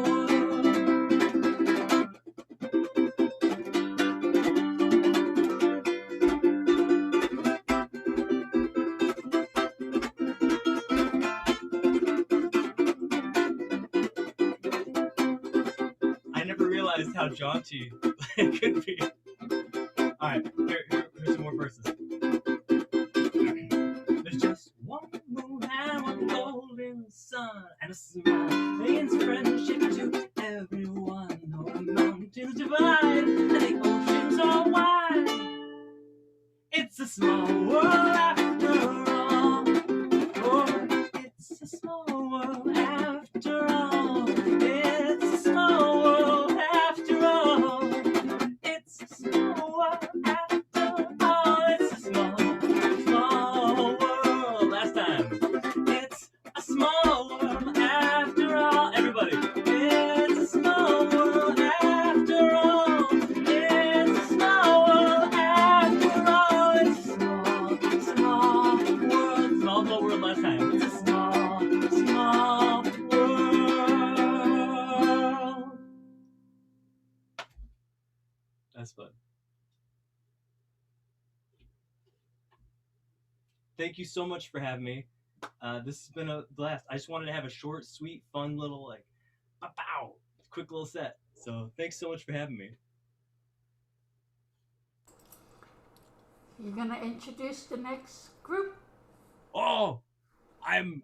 How jaunty it could be. Alright, here's some more verses. There's just one moon and one golden sun, and a smile means friendship to everyone. No mountains divide, and the oceans are wide. It's a small world after all. Oh, it's a small world after all. It's a small world after all. It's a small world after all. It's a small world. Last time. It's a small world after all. Everybody. It's a small world after all. It's a small world after all. It's a small world. Small world last time. It's a small world. That's fun. Thank you so much for having me. This has been a blast. I just wanted to have a short, sweet, fun little pow, quick little set. So thanks so much for having me. You're gonna introduce the next group? Oh, I can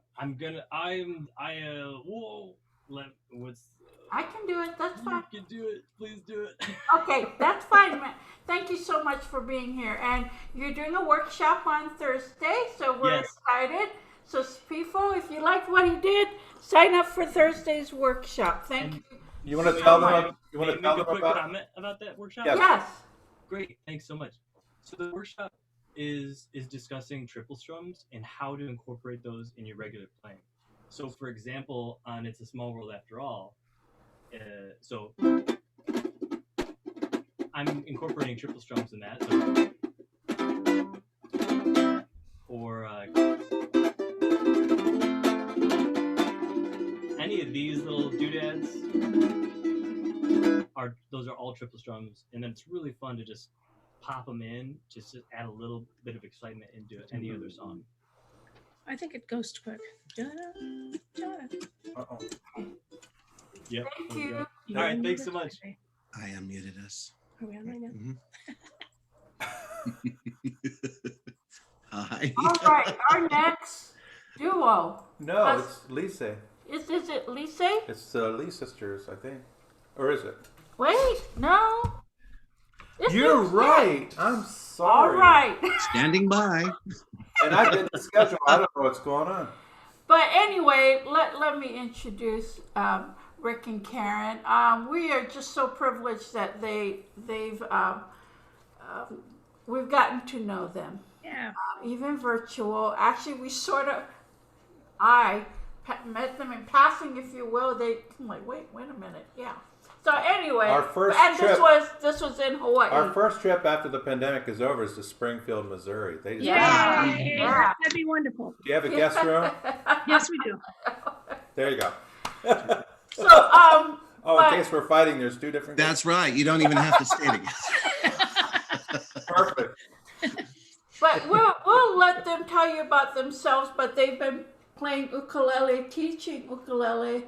do it. That's fine. You can do it. Please do it. Okay, that's fine, man. Thank you so much for being here. And you're doing a workshop on Thursday, so we're excited. So, Spifo, if you like what he did, sign up for Thursday's workshop. Thank you. You want to tell them? You want to tell make a them quick about? comment about that workshop? Yes. Great. Thanks so much. So the workshop is discussing triple strums and how to incorporate those in your regular playing. So, for example, on "It's a Small World After All," so I'm incorporating triple strums in that. So, or any of these little doodads those are all triple strums, and then it's really fun to just pop them in, just to add a little bit of excitement into any other song. I think it goes too quick. Uh-oh. Yep. Thank you. All right, thanks so much. I unmuted us. Are we on right now? Hi. All right, our next duo. No, it's Lise. Is it Lise? It's the Lee sisters, I think. Or is it? Wait, no. You're right. I'm All sorry. right. Standing by. And I did the schedule. I don't know what's going on. But anyway, let me introduce Rick and Karen. We are just so privileged that we've gotten to know them. Yeah. Even virtual. Actually, I met them in passing, if you will. I'm like, wait a minute. Yeah. So anyway, this was in Hawaii. Our first trip after the pandemic is over is to Springfield, Missouri. They just Yeah. That'd be wonderful. Do you have a guest room? Yes, we do. There you go. So, in case we're fighting, there's two different. That's right. You don't even have to stay together. Perfect. But we'll let them tell you about themselves. But they've been playing ukulele, teaching ukulele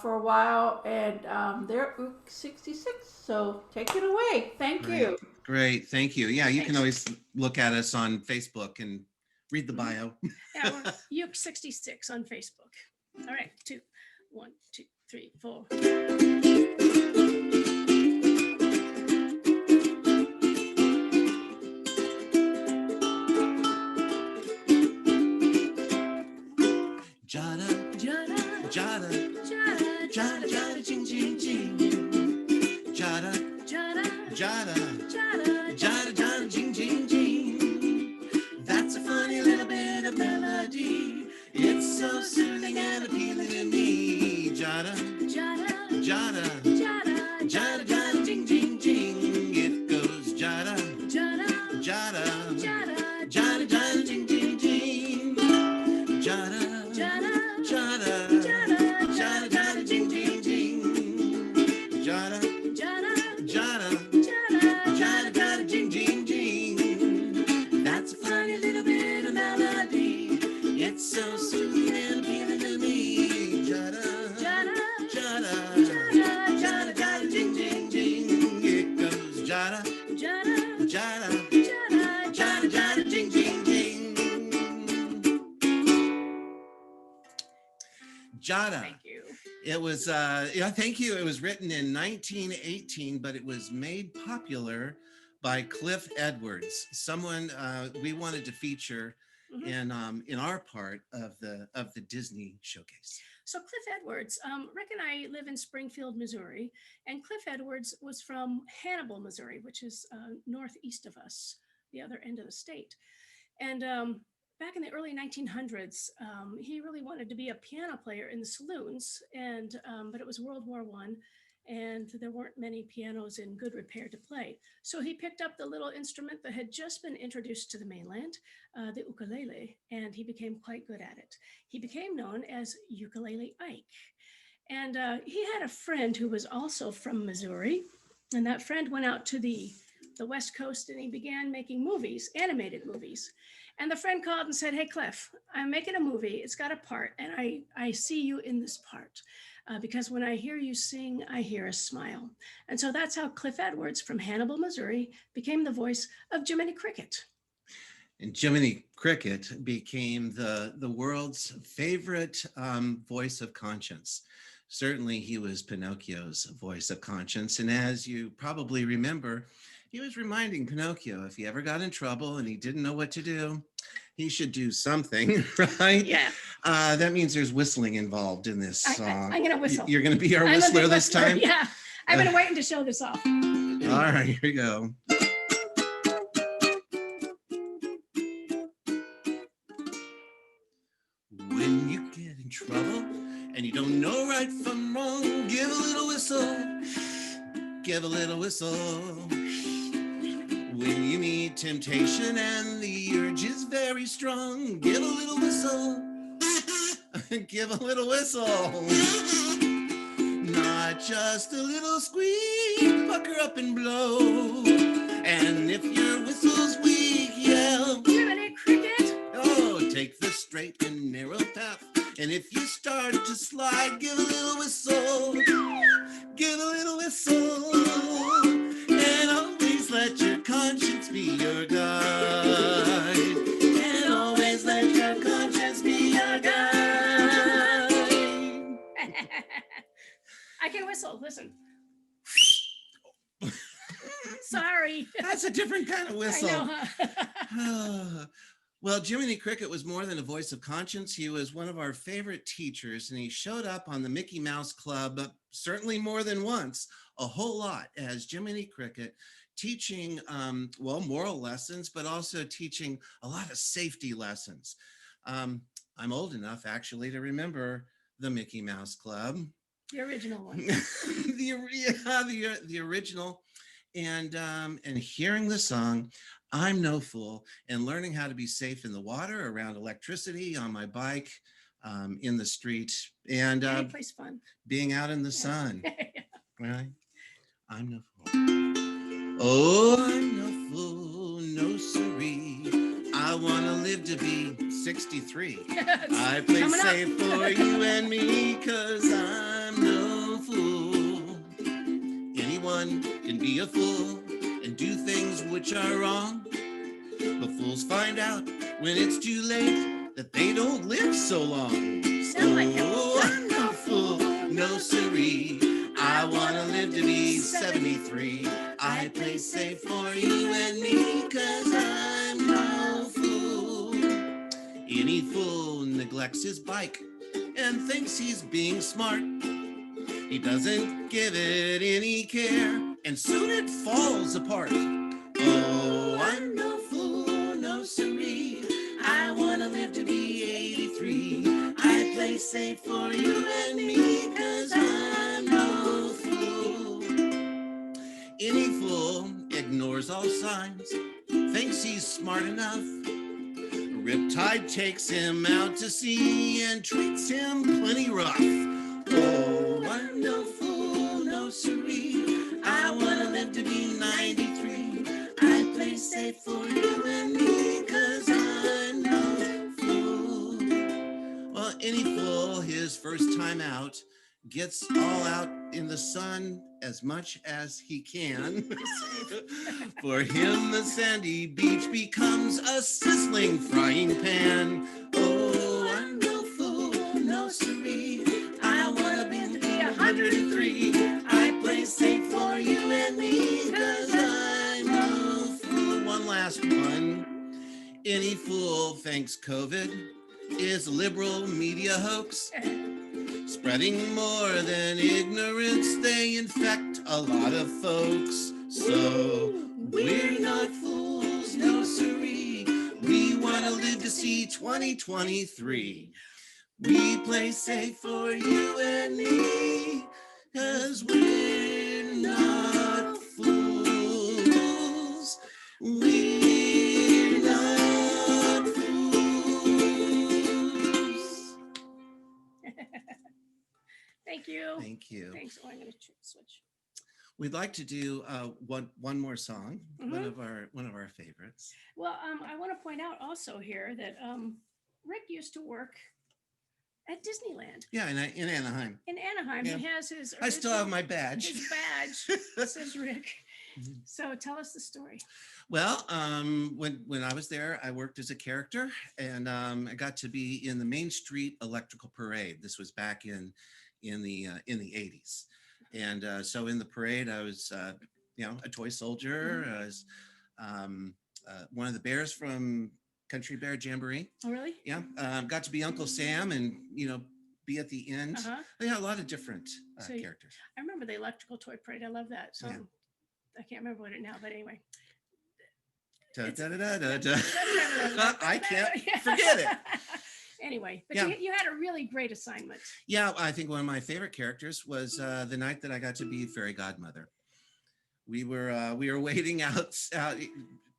for a while, and they're Uk 66. So take it away. Thank you. Great. Thank you. Yeah, you can always look at us on Facebook and read the bio. Yeah, we're Uke 66 on Facebook. All right, 1, 2, 3, 4. Jada, jada, jada, jada, jada, jada, jing, jing, jing. Jada, jada, jada, jada, jada, jada, jing, jing, jing. That's a funny little bit of melody. It's so soothing and appealing to me. Jada, jada, jada, jada, jada, jada, jing, jing, jing. It goes jada, jada, jada, jada, jada, jada, jing, jing, jing. Jada. Jada, jada, jada, jada, jing, jing, jing. Jada, jada, jada, jada, jada, jing, jing, jing. That's a funny little bit of melody. It's so soothing and appealing to me. Jada, jada, jada, jada, jada, jing, jing, jing. It goes jada, jada, jada, jada, jada, jing, jing, jing. Jada. Thank you. It was, thank you. It was written in 1918, but it was made popular by Cliff Edwards, someone we wanted to feature in our part of the Disney showcase. So Cliff Edwards, Rick and I live in Springfield, Missouri, and Cliff Edwards was from Hannibal, Missouri, which is northeast of us, the other end of the state. And back in the early 1900s, he really wanted to be a piano player in the saloons, and but it was World War I, and there weren't many pianos in good repair to play. So he picked up the little instrument that had just been introduced to the mainland, the ukulele, and he became quite good at it. He became known as Ukulele Ike. And he had a friend who was also from Missouri, and that friend went out to the West Coast, and he began making movies, animated movies. And the friend called and said, "Hey, Cliff, I'm making a movie. It's got a part, and I see you in this part because when I hear you sing, I hear a smile." And so that's how Cliff Edwards from Hannibal, Missouri, became the voice of Jiminy Cricket. And Jiminy Cricket became the world's favorite voice of conscience. Certainly, he was Pinocchio's voice of conscience. And as you probably remember, he was reminding Pinocchio if he ever got in trouble and he didn't know what to do, he should do something, right? Yeah. That means there's whistling involved in this song. I'm going to whistle. You're going to be our whistler this time? Yeah. I've been waiting to show this off. All right, here we go. When you get in trouble and you don't know right from wrong, give a little whistle. Give a little whistle. When you meet temptation and the urge is very strong, give a little whistle. Give a little whistle. Not just a little squeak, pucker up and blow. And if your whistle's weak, yell, Jiminy Cricket. Oh, take the straight and narrow path. And if you start to slide, give a little whistle. Give a little whistle. And always let your conscience be your guide. And always let your conscience be your guide. I can whistle. Listen. Sorry. That's a different kind of whistle. I know, huh? Well, Jiminy Cricket was more than a voice of conscience. He was one of our favorite teachers, and he showed up on the Mickey Mouse Club certainly more than once, a whole lot, as Jiminy Cricket, teaching, moral lessons, but also teaching a lot of safety lessons. I'm old enough, actually, to remember the Mickey Mouse Club. The original one. the original. And hearing the song, I'm No Fool, and learning how to be safe in the water, around electricity, on my bike, in the street, and Any place fun. being out in the sun. Right? I'm no fool. Oh, I'm no fool, no siree. I want to live to be 63. Yes. I play Coming up. safe for you and me, 'cause I'm no fool. Anyone can be a fool and do things which are wrong, but fools find out when it's too late that they don't live so long. Sound like him. Oh, I'm no fool, no siree. I want to live to be 73. I play safe for you and me, 'cause I'm no fool. Any fool neglects his bike and thinks he's being smart. He doesn't give it any care, and soon it falls apart. Oh, I'm no fool, no siree. I want to live to be 83. I play safe for you and me, 'cause I'm no fool. Any fool ignores all signs, thinks he's smart enough. Riptide takes him out to sea and treats him plenty rough. Oh, I'm no fool, no siree. I want to live to be 93. I play safe for you and me, 'cause I'm no fool. Well, any fool, his first time out, gets all out in the sun as much as he can. For him, the sandy beach becomes a sizzling frying pan. Oh, I'm no fool, no siree. I want to be 103. I play safe for you and me, 'cause I'm no fool. One last one. Any fool thinks COVID is a liberal media hoax. Spreading more than ignorance, they infect a lot of folks. So we're not fools, no siree. We want to live to see 2023. We play safe for you and me, 'cause we're not fools. We're not fools. Thank you. Thank you. Thanks. Oh, I'm going to switch. We'd like to do one more song, Mhm. one of our favorites. Well, I want to point out also here that Rick used to work at Disneyland Yeah, in Anaheim. in Anaheim. Yeah. He has his. I still have my badge. His badge says Rick. So tell us the story. Well, when I was there, I worked as a character, and I got to be in the Main Street Electrical Parade. This was back in the 80s, and so in the parade, I was a toy soldier. I was one of the bears from Country Bear Jamboree. Oh, really? Yeah, got to be Uncle Sam, and be at the end. Uh-huh. Yeah, a lot of different So characters. I remember the electrical toy parade. I love that song. Yeah. I can't remember what it now, but anyway. Da, da, da, da, da. I can't forget it. Anyway, but Yeah. you had a really great assignment. Yeah, I think one of my favorite characters was the night that I got to be fairy godmother. We were waiting out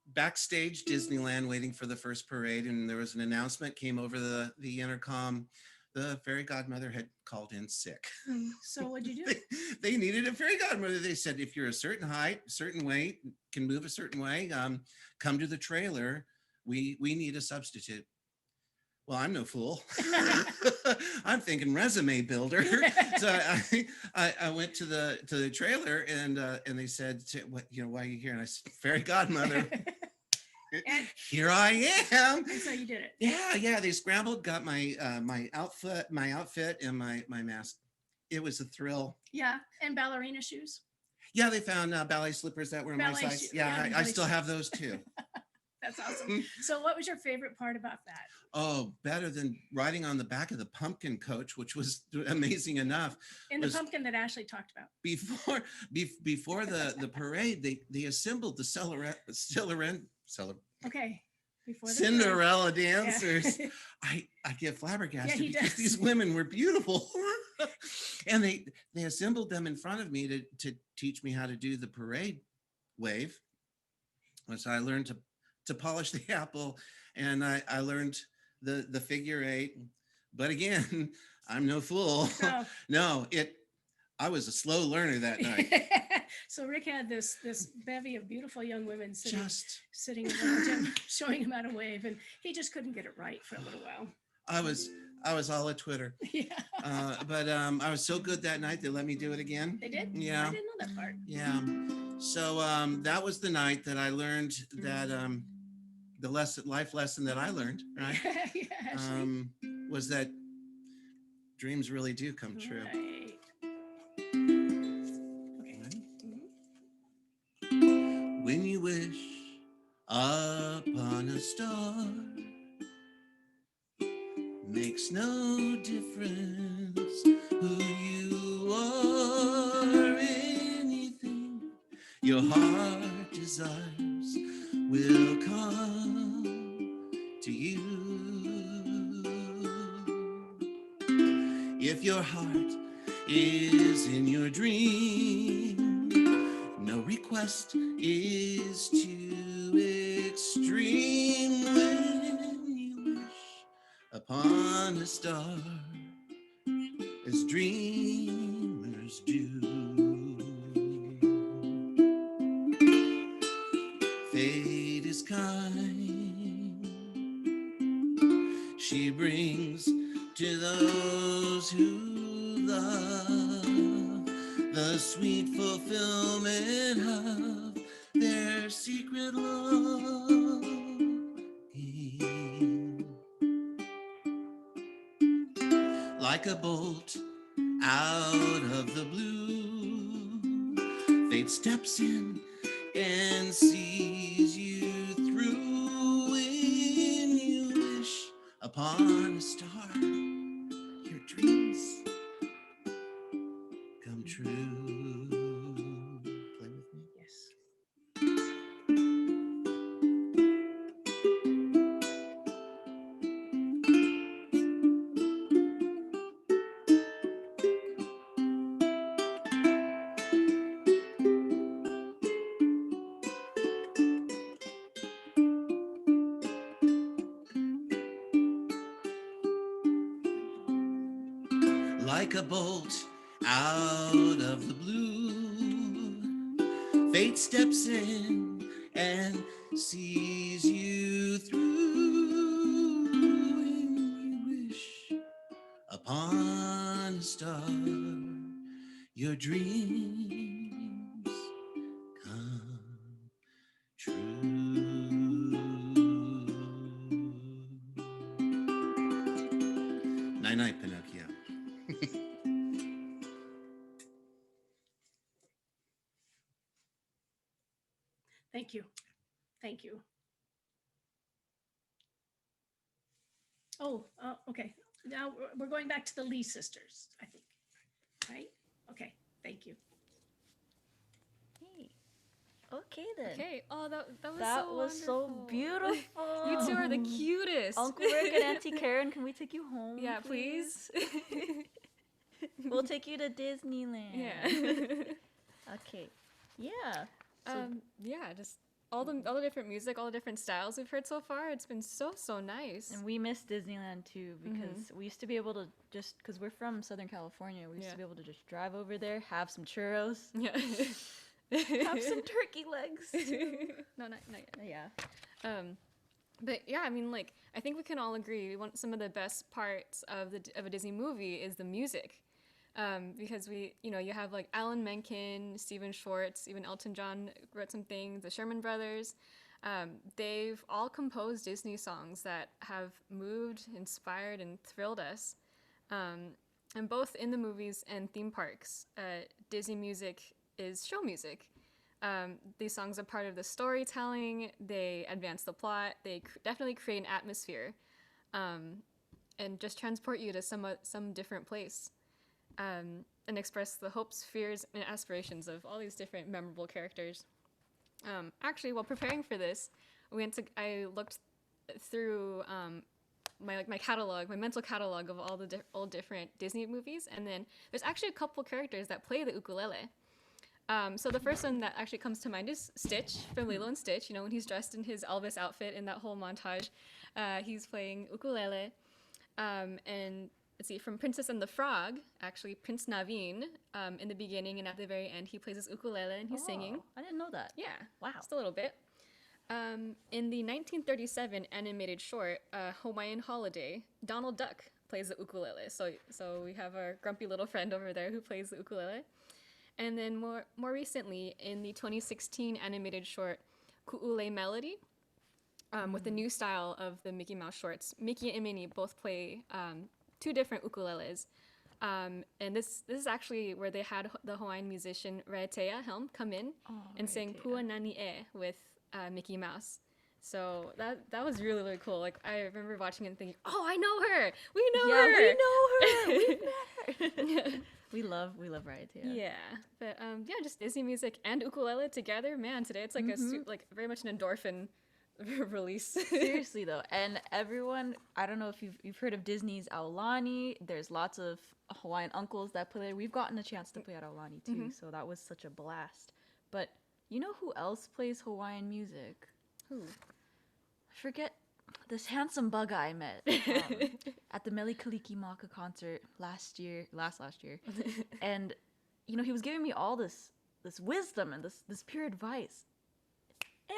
backstage Disneyland, waiting for the first parade, and there was an announcement came over the intercom. The fairy godmother had called in sick. So what'd you do? They needed a fairy godmother. They said, if you're a certain height, certain weight, can move a certain way, come to the trailer. We need a substitute. Well, I'm no fool. I'm thinking resume builder. So I went to the trailer, and they said, "What why are you here?" And I said, "Fairy godmother." And here I am. And so you did it. Yeah. They scrambled, got my my outfit, and my mask. It was a thrill. Yeah, and ballerina shoes. Yeah, they found ballet slippers that were my Ballet size. shoe- Yeah, yeah, I ballet still shoes. have those too. That's awesome. So what was your favorite part about that? Oh, better than riding on the back of the pumpkin coach, which was amazing enough. In the pumpkin that Ashley talked about. Before the parade, they assembled the Okay. Before the Cinderella dancers. Yeah. I get flabbergasted Yeah, because does. these women were beautiful. And they assembled them in front of me to teach me how to do the parade wave. So I learned to polish the apple, and I learned the figure eight. But again, I'm no fool. Oh. No, I was a slow learner that night. So Rick had this bevy of beautiful young women sitting Just around him, showing him how to wave, and he just couldn't get it right for a little while. I was all at Twitter. Yeah. But I was so good that night they let me do it again. They did? Yeah. I didn't know that part. Yeah. So that was the night that I learned that the life lesson that I learned, right? Yeah, was that dreams really do come true. Right. When you wish upon a star, makes no difference who you are. Anything your heart desires will come to you. If your heart is in your dream, no request is too extreme. When you wish upon a star, as dreamers do, fate is kind. She brings to those who love the sweet fulfillment of their secret longing. Like a bolt out of the blue, fate steps in and sees you through. When you wish upon a star, your dreams come true. Play with me? Yes. Like a bolt out of the blue, fate steps in and sees you through. When you wish upon a star, your dreams come true. Night night, Pinocchio. Thank you. Thank you. Oh, okay. Now we're going back to the Lee sisters, I think. Right? Okay. Thank you. Hey. Okay then. Okay. Oh, that was That so was so wonderful. beautiful. You two are the cutest. Uncle Rick and Auntie Karen, can we take you home? Yeah, please. We'll take you to Disneyland. Yeah. Okay. Yeah. Yeah, just all the different music, all the different styles we've heard so far. It's been so nice. And we miss Disneyland too because we used to be able to just, because we're from Southern California, we used to be able to just drive over there, have some churros, Yeah. have some turkey legs too. No, not yet. Yeah. But yeah, I mean, like, I think we can all agree some of the best parts of a Disney movie is the music. Because you have like Alan Menken, Stephen Schwartz, even Elton John wrote some things, the Sherman Brothers. They've all composed Disney songs that have moved, inspired, and thrilled us. And both in the movies and theme parks, Disney music is show music. These songs are part of the storytelling. They advance the plot. They definitely create an atmosphere, and just transport you to some different place, and express the hopes, fears, and aspirations of all these different memorable characters. Actually, while preparing for this, I looked through my catalog, my mental catalog of all the old different Disney movies, and then there's actually a couple characters that play the ukulele. So the first one that actually comes to mind is Stitch from Lilo and Stitch. You know, when he's dressed in his Elvis outfit in that whole montage, he's playing ukulele. And let's see, from Princess and the Frog, actually Prince Naveen, in the beginning and at the very end, he plays his ukulele and he's singing. I didn't know that. Yeah, Wow. just a little bit. In the 1937 animated short Hawaiian Holiday, Donald Duck plays the ukulele. So we have our grumpy little friend over there who plays the ukulele. And then more recently, in the 2016 animated short Ku'ule Melody, with the new style of the Mickey Mouse shorts, Mickey and Minnie both play two different ukuleles. And this is actually where they had the Hawaiian musician Raiatea Helm come in and sing Pua Nani E with Mickey Mouse. So that was really, really cool. Like, I remember watching it and thinking, oh, I know her. We know her. We met her. We love Raiatea. Yeah, but just Disney music and ukulele together. Man, today it's like like very much an endorphin release. Seriously though, and everyone, I don't know if you've heard of Disney's Aulani. There's lots of Hawaiian uncles that play there. We've gotten a chance to play at Aulani too, so that was such a blast. But you know who else plays Hawaiian music? Who? I forget. This handsome bug I met at the Mele Kalikimaka concert last year, and you know, he was giving me all this wisdom and this pure advice.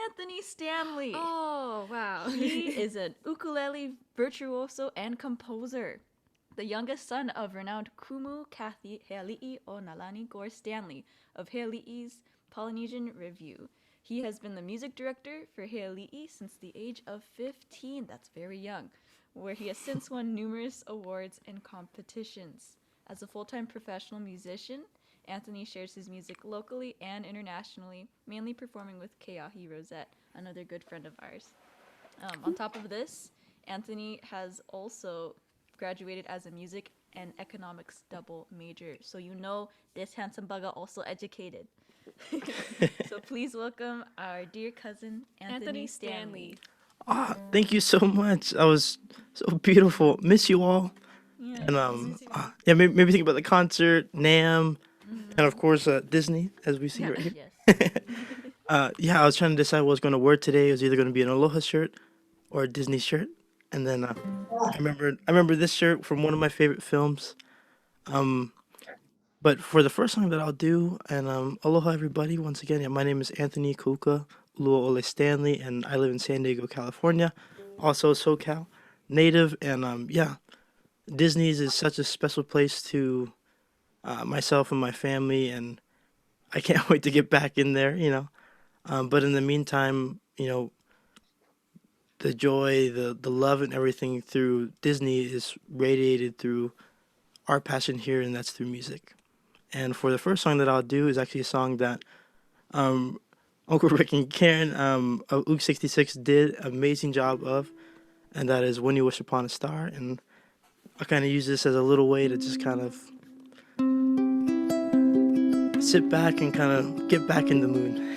Anthony Stanley. Oh, wow. He is an ukulele virtuoso and composer, the youngest son of renowned Kumu Kathi Heali'i o Nalani Gore Stanley of Heali'i's Polynesian Review. He has been the music director for Heali'i since the age of 15, that's very young, where he has since won numerous awards and competitions. As a full-time professional musician, Anthony shares his music locally and internationally, mainly performing with Keahi Rosette, another good friend of ours. On top of this, Anthony has also graduated as a music and economics double major. So you know this handsome bugger also educated. So please welcome our dear cousin, Anthony Stanley. Thank you so much. That was so beautiful. Miss you all. Yeah, And maybe think about the concert, NAM, and of course Disney, as we see right here. Yes. I was trying to decide what I was going to wear today. It was either going to be an Aloha shirt or a Disney shirt. And then I remember this shirt from one of my favorite films. But for the first song that I'll do, and aloha everybody, once again, my name is Anthony Kuka Ulua Ole Stanley, and I live in San Diego, California, also SoCal native, and Disney's is such a special place to myself and my family, and I can't wait to get back in there, but in the meantime, the joy, the love and everything through Disney is radiated through our passion here, and that's through music. And for the first song that I'll do is actually a song that Uncle Rick and Karen of Uk 66 did an amazing job of, and that is When You Wish Upon a Star. And I kind of use this as a little way to just kind of sit back and kind of get back in the mood.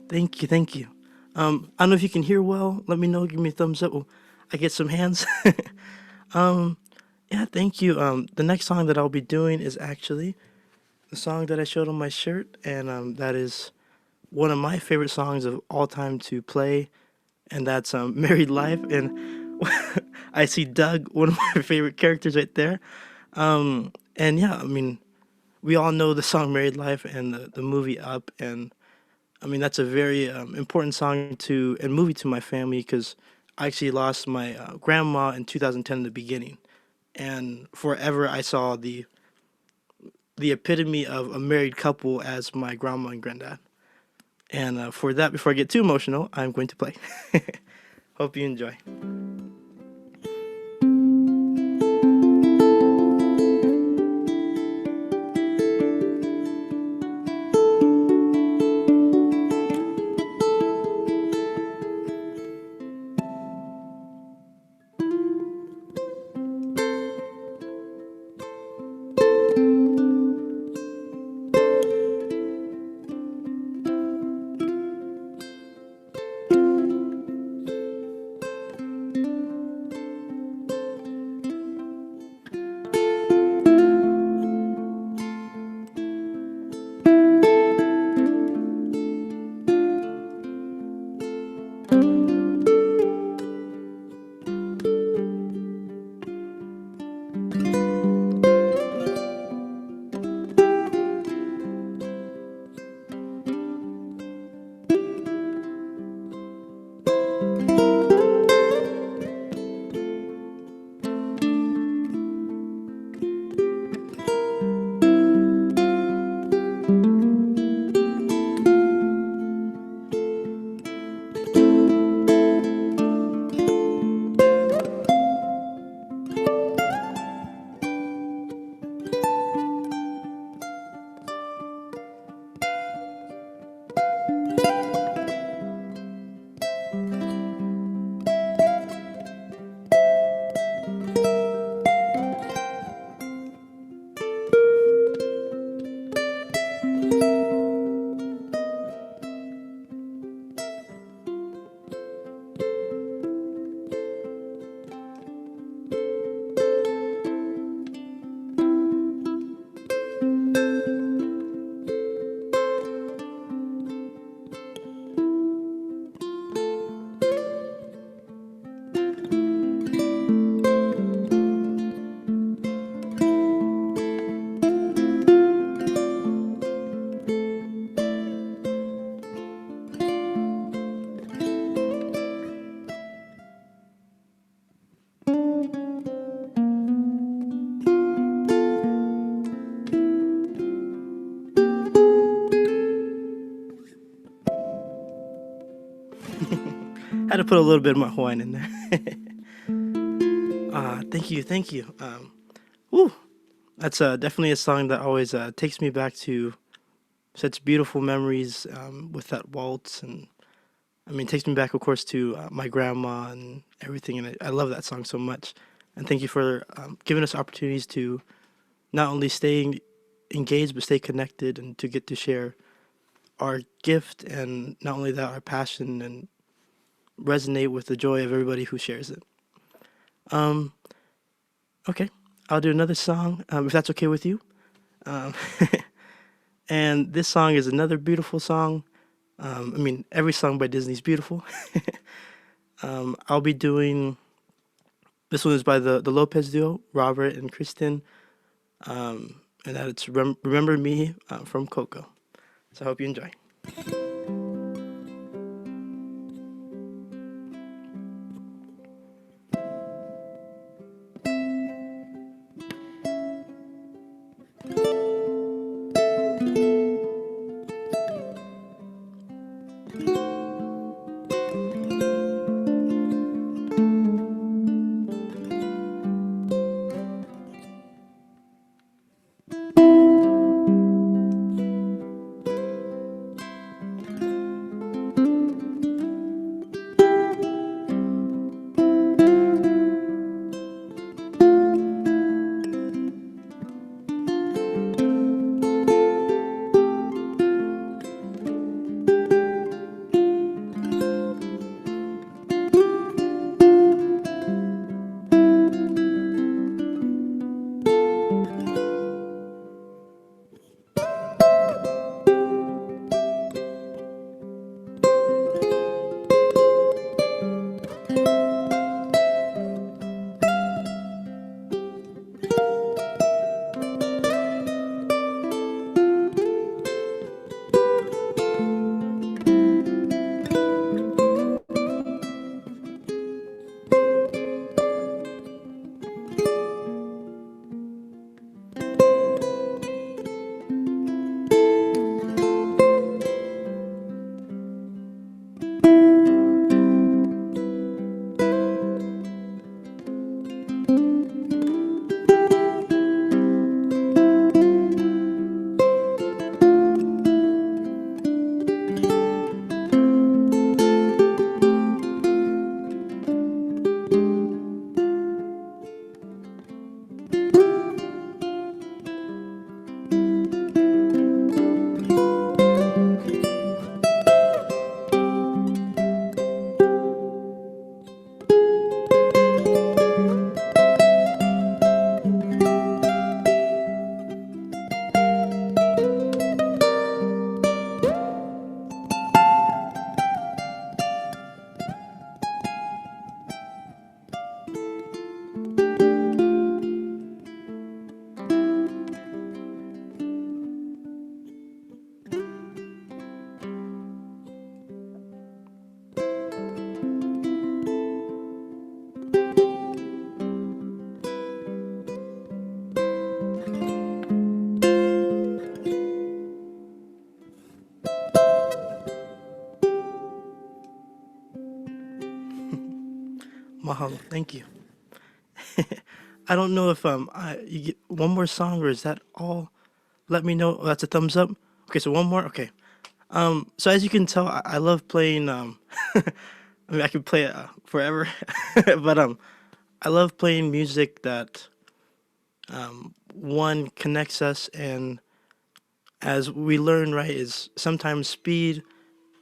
Thank you, thank you. I don't know if you can hear well. Let me know. Give me a thumbs up. I get some hands. um, yeah, thank you. The next song that I'll be doing is actually the song that I showed on my shirt, and that is one of my favorite songs of all time to play, and that's "Married Life." And I see Doug, one of my favorite characters, right there. And yeah, I mean, we all know the song "Married Life" and the movie Up, and I mean that's a very important song to and movie to my family because I actually lost my grandma in 2010 in the beginning, and forever I saw the epitome of a married couple as my grandma and granddad. And for that, before I get too emotional, I'm going to play. Hope you enjoy. Had to put a little bit of my Hawaiian in there. Thank you, thank you. Woo, that's definitely a song that always takes me back to such beautiful memories with that waltz, and I mean, it takes me back, of course, to my grandma and everything, and I love that song so much. And thank you for giving us opportunities to not only stay engaged but stay connected, and to get to share our gift, and not only that, our passion, and resonate with the joy of everybody who shares it. Um, okay, I'll do another song if that's okay with you. Um, and this song is another beautiful song. I mean, every song by Disney is beautiful. I'll be doing this one is by the Lopez duo, Robert and Kristen, and that it's "Remember Me" from Coco. So I hope you enjoy. Mahalo. Thank you. I don't know if you get one more song or is that all? Let me know. Oh, that's a thumbs up. Okay, so one more. Okay. So as you can tell, I love playing. I mean, I could play it forever, but I love playing music that one connects us, and as we learn, right, is sometimes speed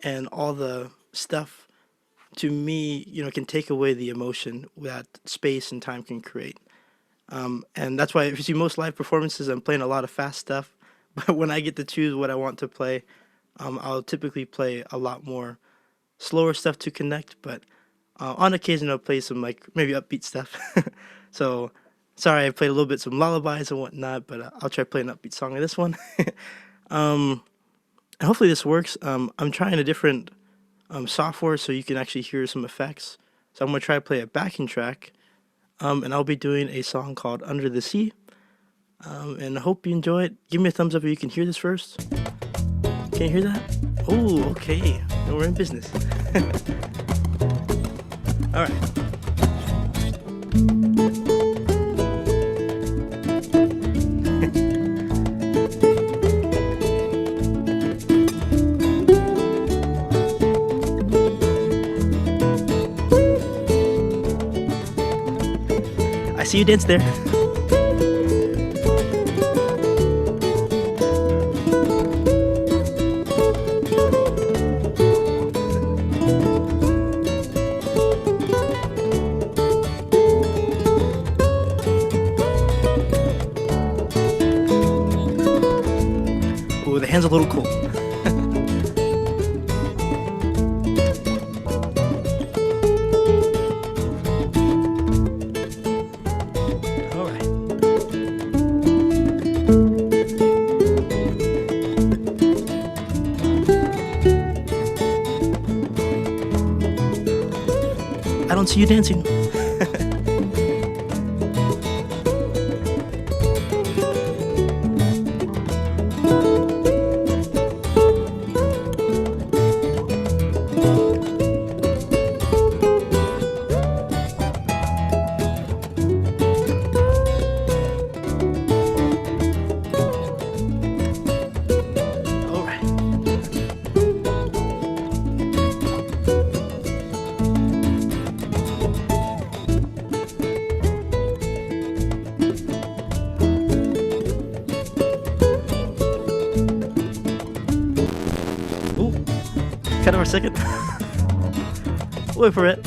and all the stuff to me, can take away the emotion that space and time can create. And that's why if you see most live performances, I'm playing a lot of fast stuff. But when I get to choose what I want to play, I'll typically play a lot more slower stuff to connect. But on occasion, I'll play some like maybe upbeat stuff. So sorry, I played a little bit some lullabies and whatnot, but I'll try playing an upbeat song like this one. And hopefully this works. I'm trying a different software so you can actually hear some effects. So I'm gonna try to play a backing track. And I'll be doing a song called Under the Sea. And I hope you enjoy it. Give me a thumbs up if you can hear this first. Can you hear that? Oh, okay. Now we're in business. All right. I see you dance there. Oh, the hand's a little cold. I don't see you dancing. Cut over a second. Wait for it.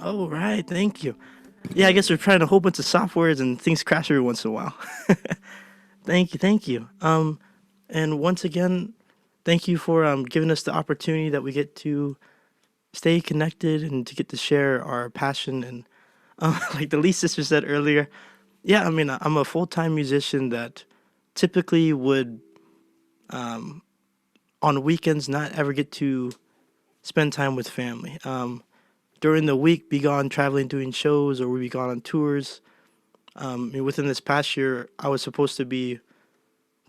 All right, thank you. Yeah, I guess we're trying a whole bunch of softwares and things crash every once in a while. Thank you. And once again, thank you for giving us the opportunity that we get to stay connected and to get to share our passion. And like the Lee sister said earlier, yeah, I mean, I'm a full-time musician that typically would, on weekends, not ever get to spend time with family. During the week, be gone traveling, doing shows, or we be gone on tours. Within this past year, I was supposed to be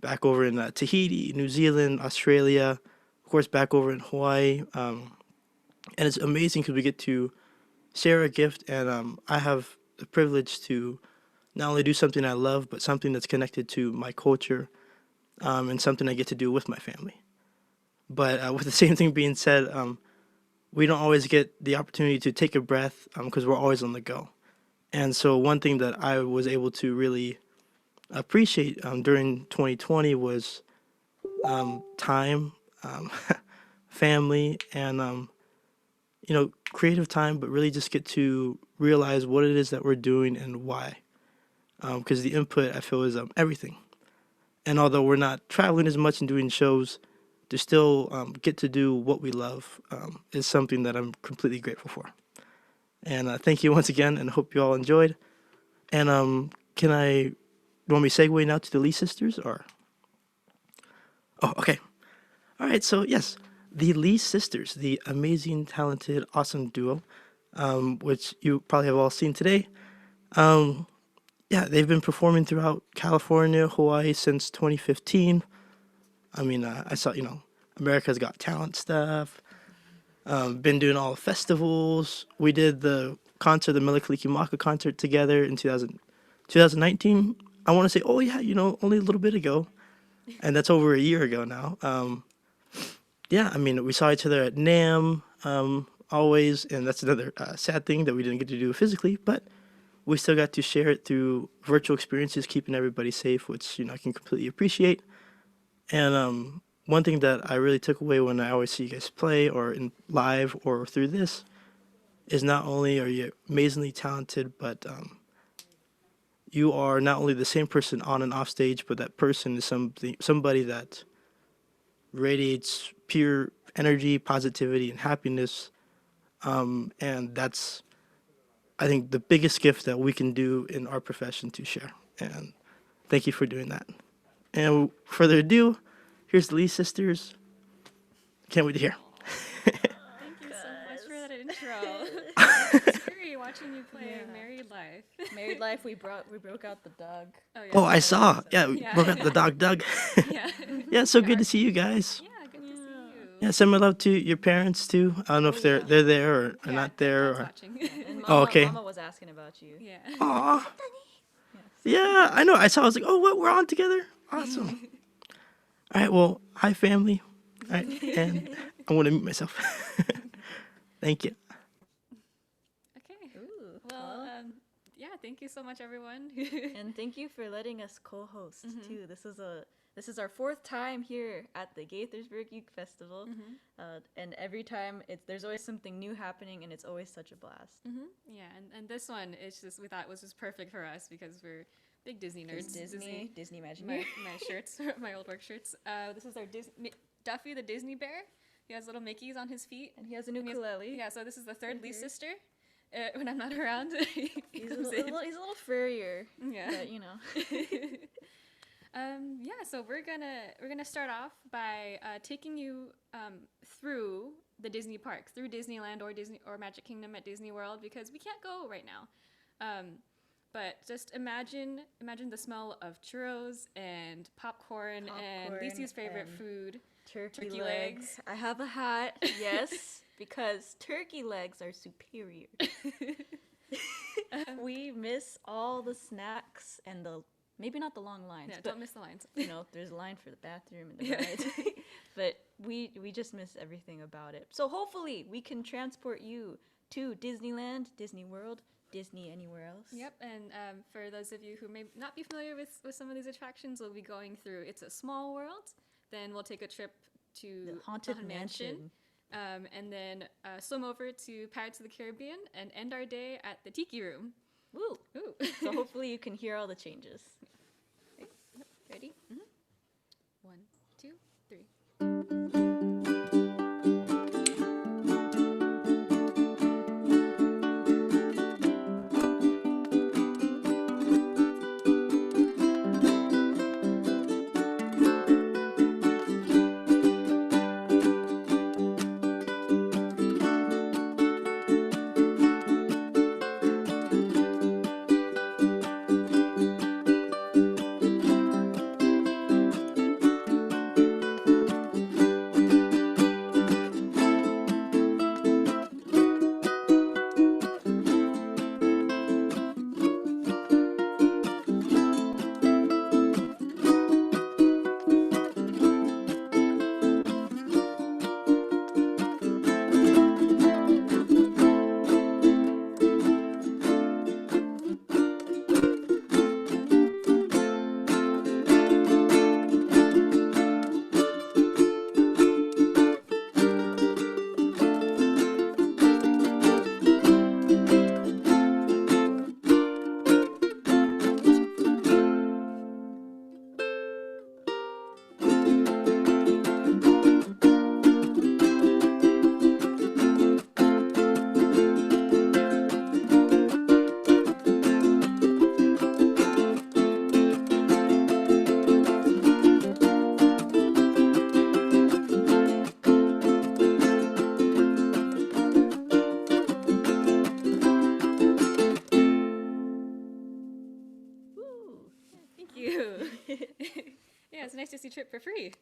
back over in Tahiti, New Zealand, Australia, of course, back over in Hawaii. And it's amazing because we get to share a gift, and I have the privilege to not only do something I love, but something that's connected to my culture, and something I get to do with my family. But with the same thing being said, we don't always get the opportunity to take a breath because we're always on the go. And so one thing that I was able to really appreciate during 2020 was time, family, and creative time, but really just get to realize what it is that we're doing and why. Because the input, I feel, is everything. And although we're not traveling as much and doing shows, to still get to do what we love is something that I'm completely grateful for. And thank you once again, and hope you all enjoyed. And you want me to segue now to the Lee sisters, or? Oh, okay. All right, so yes, the Lee sisters, the amazing, talented, awesome duo, which you probably have all seen today. Yeah, they've been performing throughout California, Hawaii since 2015. I mean, I saw, America's Got Talent stuff. Been doing all the festivals. We did the concert, the Melikaliki Maka concert together in 2019. I want to say, oh yeah, only a little bit ago. And that's over a year ago now. Yeah, I mean, we saw each other at NAMM always, and that's another sad thing that we didn't get to do physically, but we still got to share it through virtual experiences, keeping everybody safe, which, I can completely appreciate. And one thing that I really took away when I always see you guys play or in live or through this is not only are you amazingly talented, but you are not only the same person on and off stage, but that person is somebody that radiates pure energy, positivity, and happiness. And that's, I think, the biggest gift that we can do in our profession to share. And thank you for doing that. And further ado, here's the Lee sisters. Can't wait to hear. Thank you so much for that intro. It's great watching you play Married Life. Married Life, we broke out the dog. Oh, yeah. Oh, I saw. Yeah, we broke out the dog, Doug. Yeah. Yeah, it's so good to see you guys. Yeah, good to see you. Yeah, send my love to your parents too. I don't know if they're there or are not there. Or... And Oh, okay. Mama was asking about you. Yeah. Aw. Yeah, I know. I saw. I was like, oh, what? We're on together. Awesome. All right. Well, hi, family. All right, and I want to mute myself. Thank you. Okay. Well, yeah, thank you so much, everyone. And thank you for letting us co-host too. This is our 4th time here at the Gaithersburg Uke Festival, and every time there's always something new happening, and it's always such a blast. Yeah, and this one we thought was just perfect for us because we're big Disney nerds. Disney Imagineer. My shirts, my old work shirts. This is our Duffy the Disney Bear. He has little Mickeys on his feet, and he has a ukulele. Yeah, so this is the third Lee sister. When I'm not around, he's a little furrier. Yeah, but yeah, so we're gonna start off by taking you through the Disney parks, through Disneyland or Magic Kingdom at Disney World, because we can't go right now. But just imagine the smell of churros and popcorn and Lisi's favorite food, turkey legs. I have a hat, yes, because turkey legs are superior. We miss all the snacks and maybe not the long lines. Yeah, but, don't miss the lines. There's a line for the bathroom and the rides. But we just miss everything about it. So hopefully we can transport you to Disneyland, Disney World, Disney anywhere else. Yep, and for those of you who may not be familiar with some of these attractions, we'll be going through It's a Small World, then we'll take a trip to the Haunted Mansion. And then swim over to Pirates of the Caribbean and end our day at the Tiki Room. Woo! Ooh. So hopefully you can hear all the changes. Ready? 1, 2, 3. trip for free.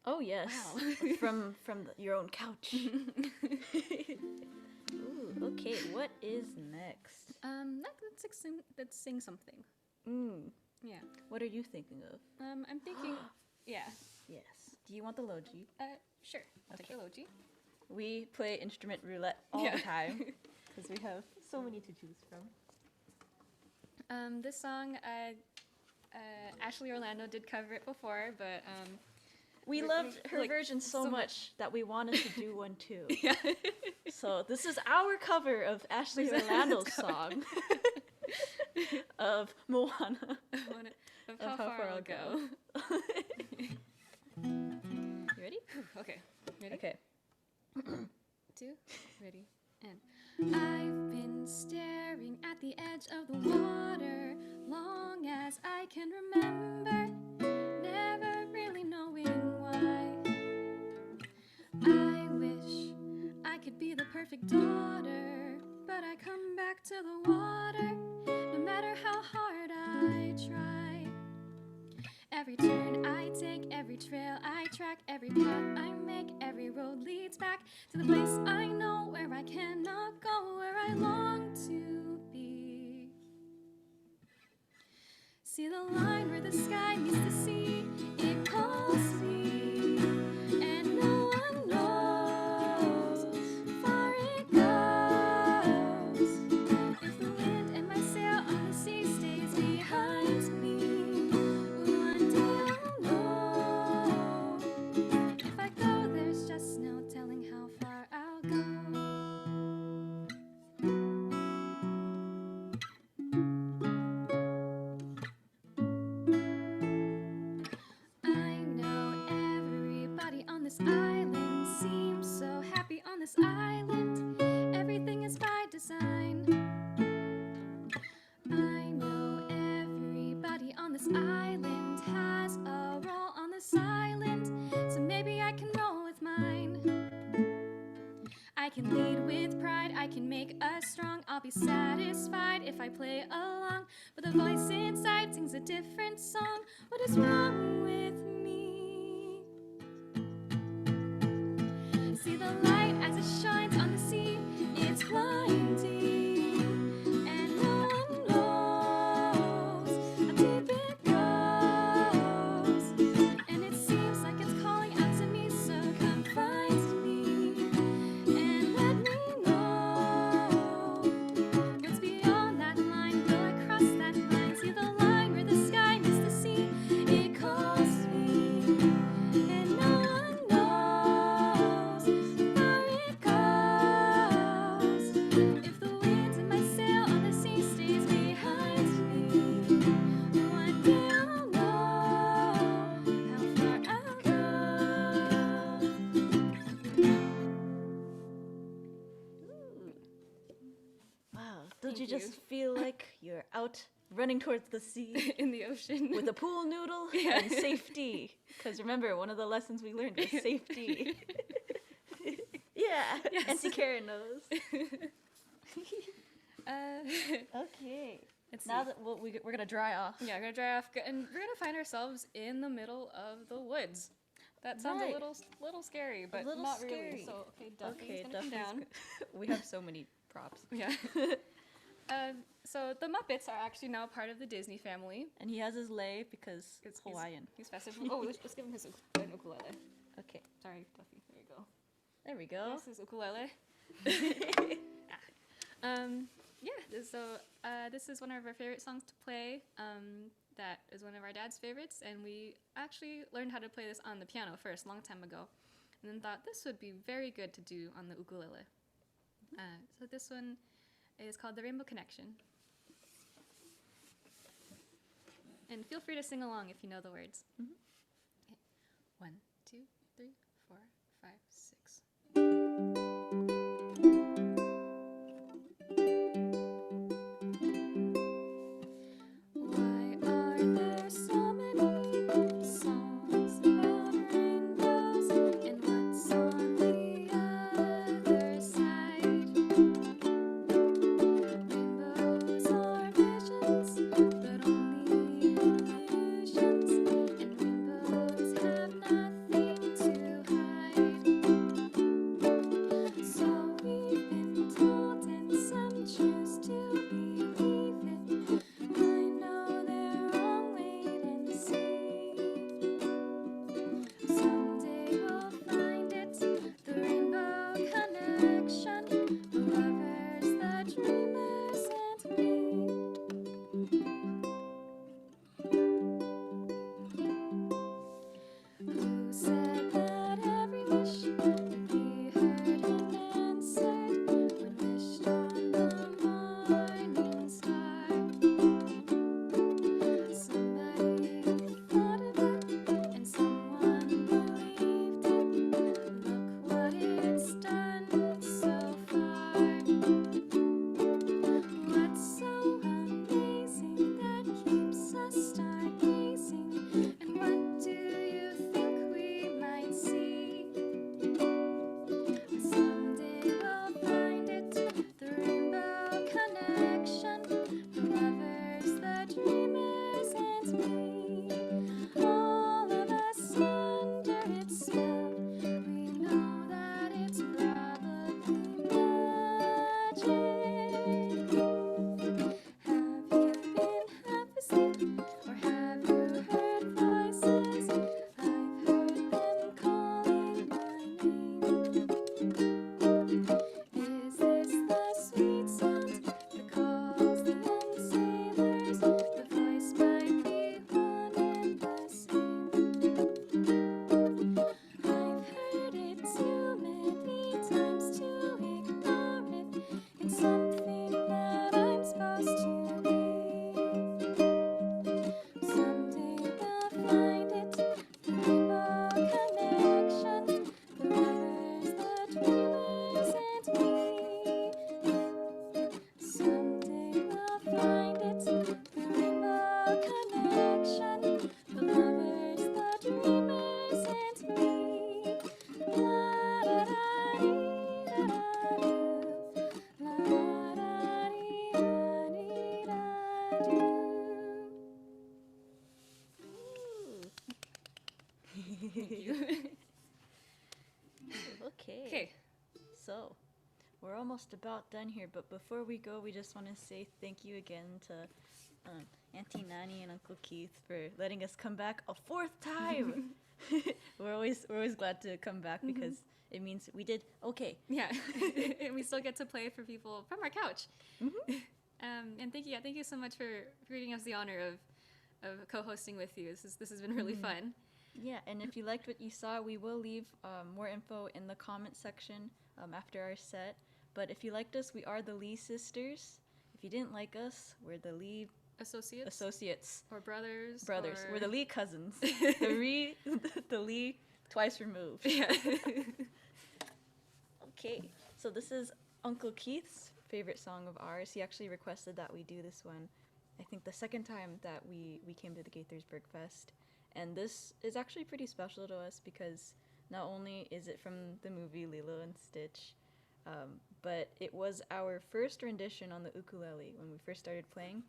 Oh yes, Wow. from your own couch. Ooh, okay, what is next? Let's sing something. Yeah. What are you thinking of? I'm thinking, yeah. Yes. Do you want the logi? Sure. I'll take the logi. We play instrument roulette all the time because we have so many to choose from. This song, Ashley Orlando did cover it before, but we loved her version so much that we wanted to do one too. Yeah. So this is our cover of Ashley Orlando's song of Moana. Of how far I'll go. You ready? Okay. Ready? Okay. 2, ready, and I've been staring at the edge of the water long as I can remember, never really knowing why. I wish I could be the perfect daughter, but I come back to the water no matter how hard I try. Every turn I take, every trail I track, every path I make, every road leads back to the place I know where I cannot go, where I long to be. See the line where the sky meets the sea, it calls me, and no one knows how far it goes. If the wind and my sail on the sea stays behind me, one day I'll know. If I go, there's just no telling how far I'll go. I know everybody on this island seems so happy on this island. Everything is by design. I know everybody on this island has a role on this island, so maybe I can roll with mine. I can lead with pride, I can make us strong. I'll be satisfied if I play along, but the voice inside sings a different song. What is wrong with me? See the light as it shines on the sea, it's blinding, and no one knows how deep it goes. And it seems like it's calling out to me, so come find me and let me know what's beyond that line. Will I cross that line? See the line where the sky meets the sea, it calls me, and no one knows how far it goes. If the wind in my sail on the sea stays behind me, one day I'll know how far I'll go. Wow, don't Thank you you. just feel like you're out running towards the sea In the ocean. with a pool noodle Yeah. and safety? Because remember, one of the lessons we learned is safety. Yeah, Yes. Auntie Karen knows. uh, Okay. let's Now see. that we're gonna dry off. Yeah, we're gonna dry off, and we're gonna find ourselves in the middle of the woods. That sounds Right. a little scary, but little not scary. really. So okay, Duffy's Okay, gonna come Duffy's down. We have so many props. Yeah. So the Muppets are actually now part of the Disney family. And he has his lei because It's Hawaiian. He's festive. Oh, let's give him his an ukulele. Okay, Sorry, Duffy. There you go. there we go. This is ukulele. Yeah. So this is one of our favorite songs to play. That is one of our dad's favorites, and we actually learned how to play this on the piano first, a long time ago, and then thought this would be very good to do on the ukulele. So this one is called The Rainbow Connection. And feel free to sing along if you know the words. Okay. 1, 2, 3, 4, 5, 6. Why are there so many songs about rainbows, and what's on the other side? Rainbows are visions, but only illusions, and rainbows have Okay. So, we're almost about done here, but before we go, we just want to say thank you again to Auntie Nani and Uncle Keith for letting us come back a fourth time. we're always glad to come back because it means we did okay. Yeah, and we still get to play for people from our couch. And thank you so much for giving us the honor of co-hosting with you. This has been really fun. Yeah, and if you liked what you saw, we will leave more info in the comment section after our set. But if you liked us, we are the Lee sisters. If you didn't like us, we're the Lee associates or brothers. We're the Lee cousins. the Lee twice removed. Yeah. Okay, so this is Uncle Keith's favorite song of ours. He actually requested that we do this one, I think the second time that we came to the Gaithersburg Fest. And this is actually pretty special to us because not only is it from the movie Lilo and Stitch, but it was our first rendition on the ukulele when we first started playing.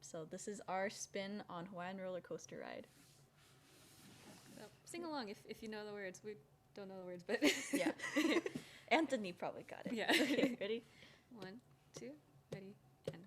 So this is our spin on Hawaiian Roller Coaster Ride. So sing along if you know the words. We don't know the words, but yeah. Anthony probably got it. Yeah. Okay, ready? 1, 2, ready, and.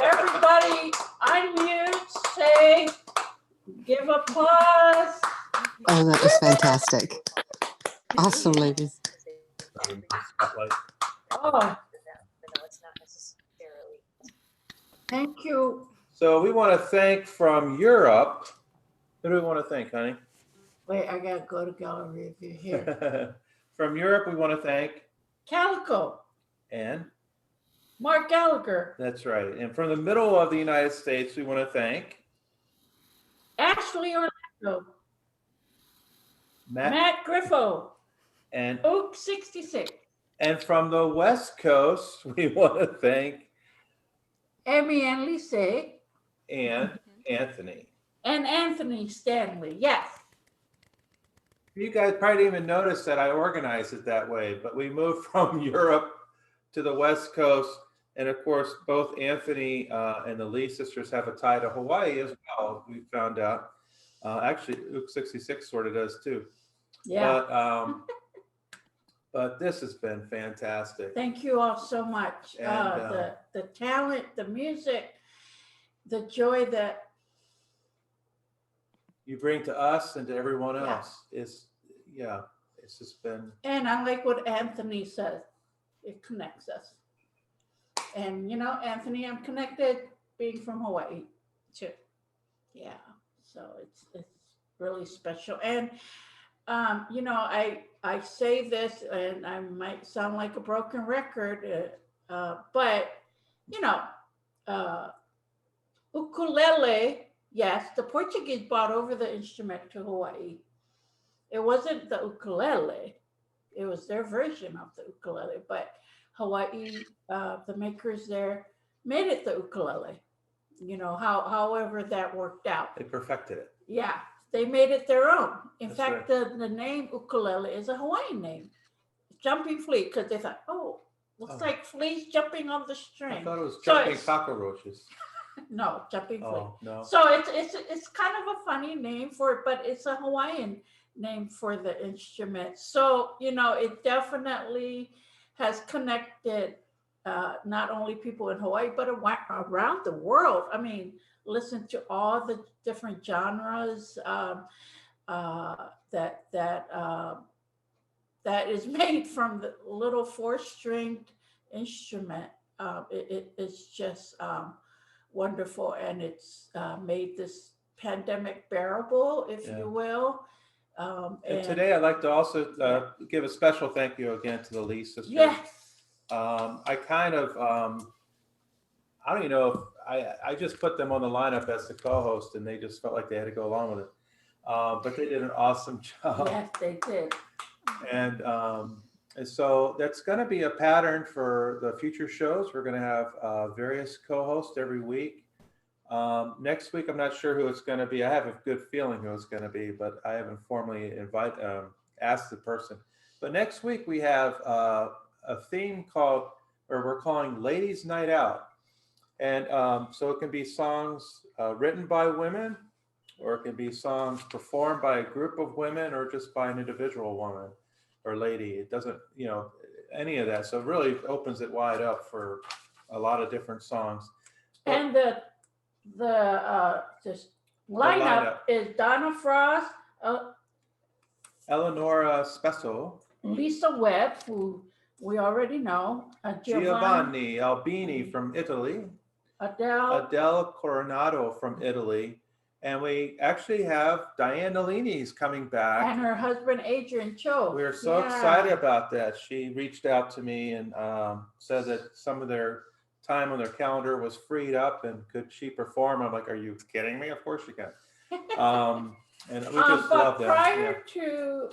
Everybody unmute, say, give applause. Oh, that was fantastic. Awesome, ladies. Oh. Thank you. So we want to thank from Europe. Who do we want to thank, honey? Wait, I gotta go to gallery if you're here. From Europe, we want to thank Calico. And Marc Gallagher. that's right. And from the middle of the United States, we want to thank Ashley Ashley Orlando, Matt Griffo, and Oak 66. And from the West Coast, we want to thank Emmy and Lise. And Anthony. And Anthony Stanley, yes. You guys probably didn't even notice that I organized it that way, but we moved from Europe to the West Coast. And of course, both Anthony and the Lee sisters have a tie to Hawaii as well, we found out. Actually, Ook 66 sort of does too. Yeah. But this has been fantastic. Thank you all so much. And, the talent, the music, the joy that you bring to us and to everyone else it's just been. And I like what Anthony says. It connects us. And you know, Anthony, I'm connected being from Hawaii too. Yeah. So it's really special. And you know, I say this, and I might sound like a broken record, but you know, ukulele. Yes, the Portuguese brought over the instrument to Hawaii. It wasn't the ukulele; it was their version of the ukulele. But Hawaii, the makers there made it the ukulele. You know, however that worked out. They perfected it. Yeah, they made it their own. In That's fact, the name ukulele is a Hawaiian name, jumping flea, because they thought, looks like fleas jumping on the string. I thought it was jumping cockroaches. No, jumping flea. Oh, no. So it's kind of a funny name for it, but it's a Hawaiian name for the instrument. So, you know, it definitely has connected not only people in Hawaii, but around the world. I mean, listen to all the different genres that is made from the little 4-stringed instrument. It's just wonderful, and it's made this pandemic bearable, if you will. And today I'd like to also give a special thank you again to the Lee sisters. Yes. I kind of, I don't even know if I just put them on the lineup as the co-host, and they just felt like they had to go along with it. But they did an awesome job. Yes, they did. And so that's going to be a pattern for the future shows. We're going to have various co-hosts every week. Next week, I'm not sure who it's going to be. I have a good feeling who it's going to be, but I haven't formally asked the person. But next week we have a theme we're calling Ladies Night Out. And so it can be songs written by women, or it can be songs performed by a group of women, or just by an individual woman or lady. It doesn't, you know, any of that. So it really opens it wide up for a lot of different songs. And the lineup is Donna Frost, Eleonora Spesso, Lisa Webb, who we already know, Giovanni Albini from Italy, Adele Coronado from Italy, and we actually have Diane Nalini's coming back. And her husband, Adrian Cho. We're so excited about that. She reached out to me and said that some of their time on their calendar was freed up, and could she perform? I'm like, are you kidding me? Of course she can. And we just love that. Prior to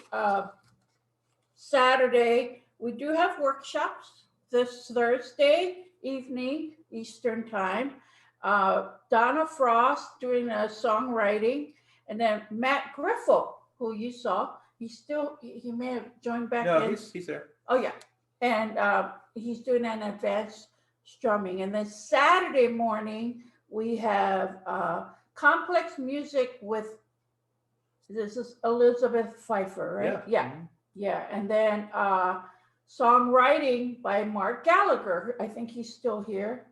Saturday, we do have workshops this Thursday evening, Eastern time. Donna Frost doing songwriting, and then Matt Griffo, who you saw, he may have joined back in. No, he's there. Oh yeah, and he's doing an advanced strumming. And then Saturday morning we have complex music with, this is Elizabeth Pfeiffer, right? Yeah. And then songwriting by Marc Gallagher. I think he's still here.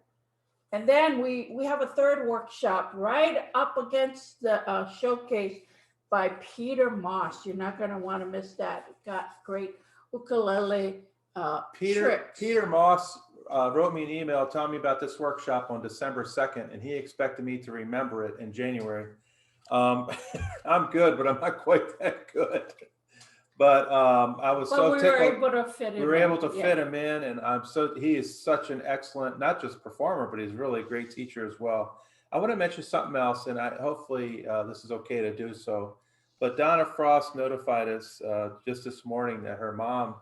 And then we have a third workshop right up against the showcase by Peter Moss. You're not going to want to miss that. Got great ukulele tricks. Peter Moss wrote me an email telling me about this workshop on December 2nd, and he expected me to remember it in January. I'm good, but I'm not quite that good. But I was so tickled. We were able to fit him in. We were able to fit him in, and he is such an excellent, not just performer, but he's really a great teacher as well. I want to mention something else, and hopefully this is okay to do so. But Donna Frost notified us just this morning that her mom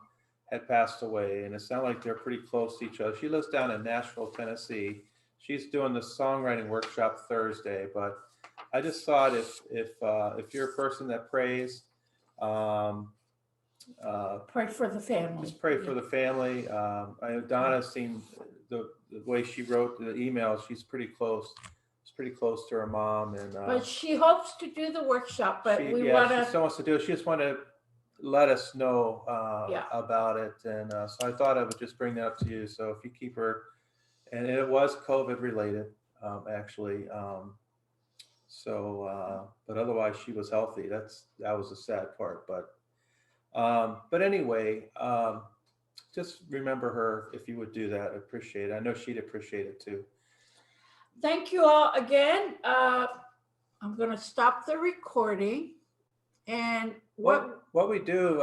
had passed away, and it sounded like they're pretty close to each other. She lives down in Nashville, Tennessee. She's doing the songwriting workshop Thursday, but I just thought if you're a person that prays, Pray for the family. just pray for the family. I know Donna's seen the way she wrote the email. She's pretty close. She's pretty close to her mom, and But she hopes to do the workshop, but she, we yeah, want she to. still wants to do it. She just wanted to let us know Yeah. about it, and so I thought I would just bring that up to you. So if you keep her, and it was COVID related, actually. But otherwise she was healthy. That was the sad part. But anyway, just remember her if you would do that. I appreciate it. I know she'd appreciate it too. Thank you all again. I'm going to stop the recording. And What we do,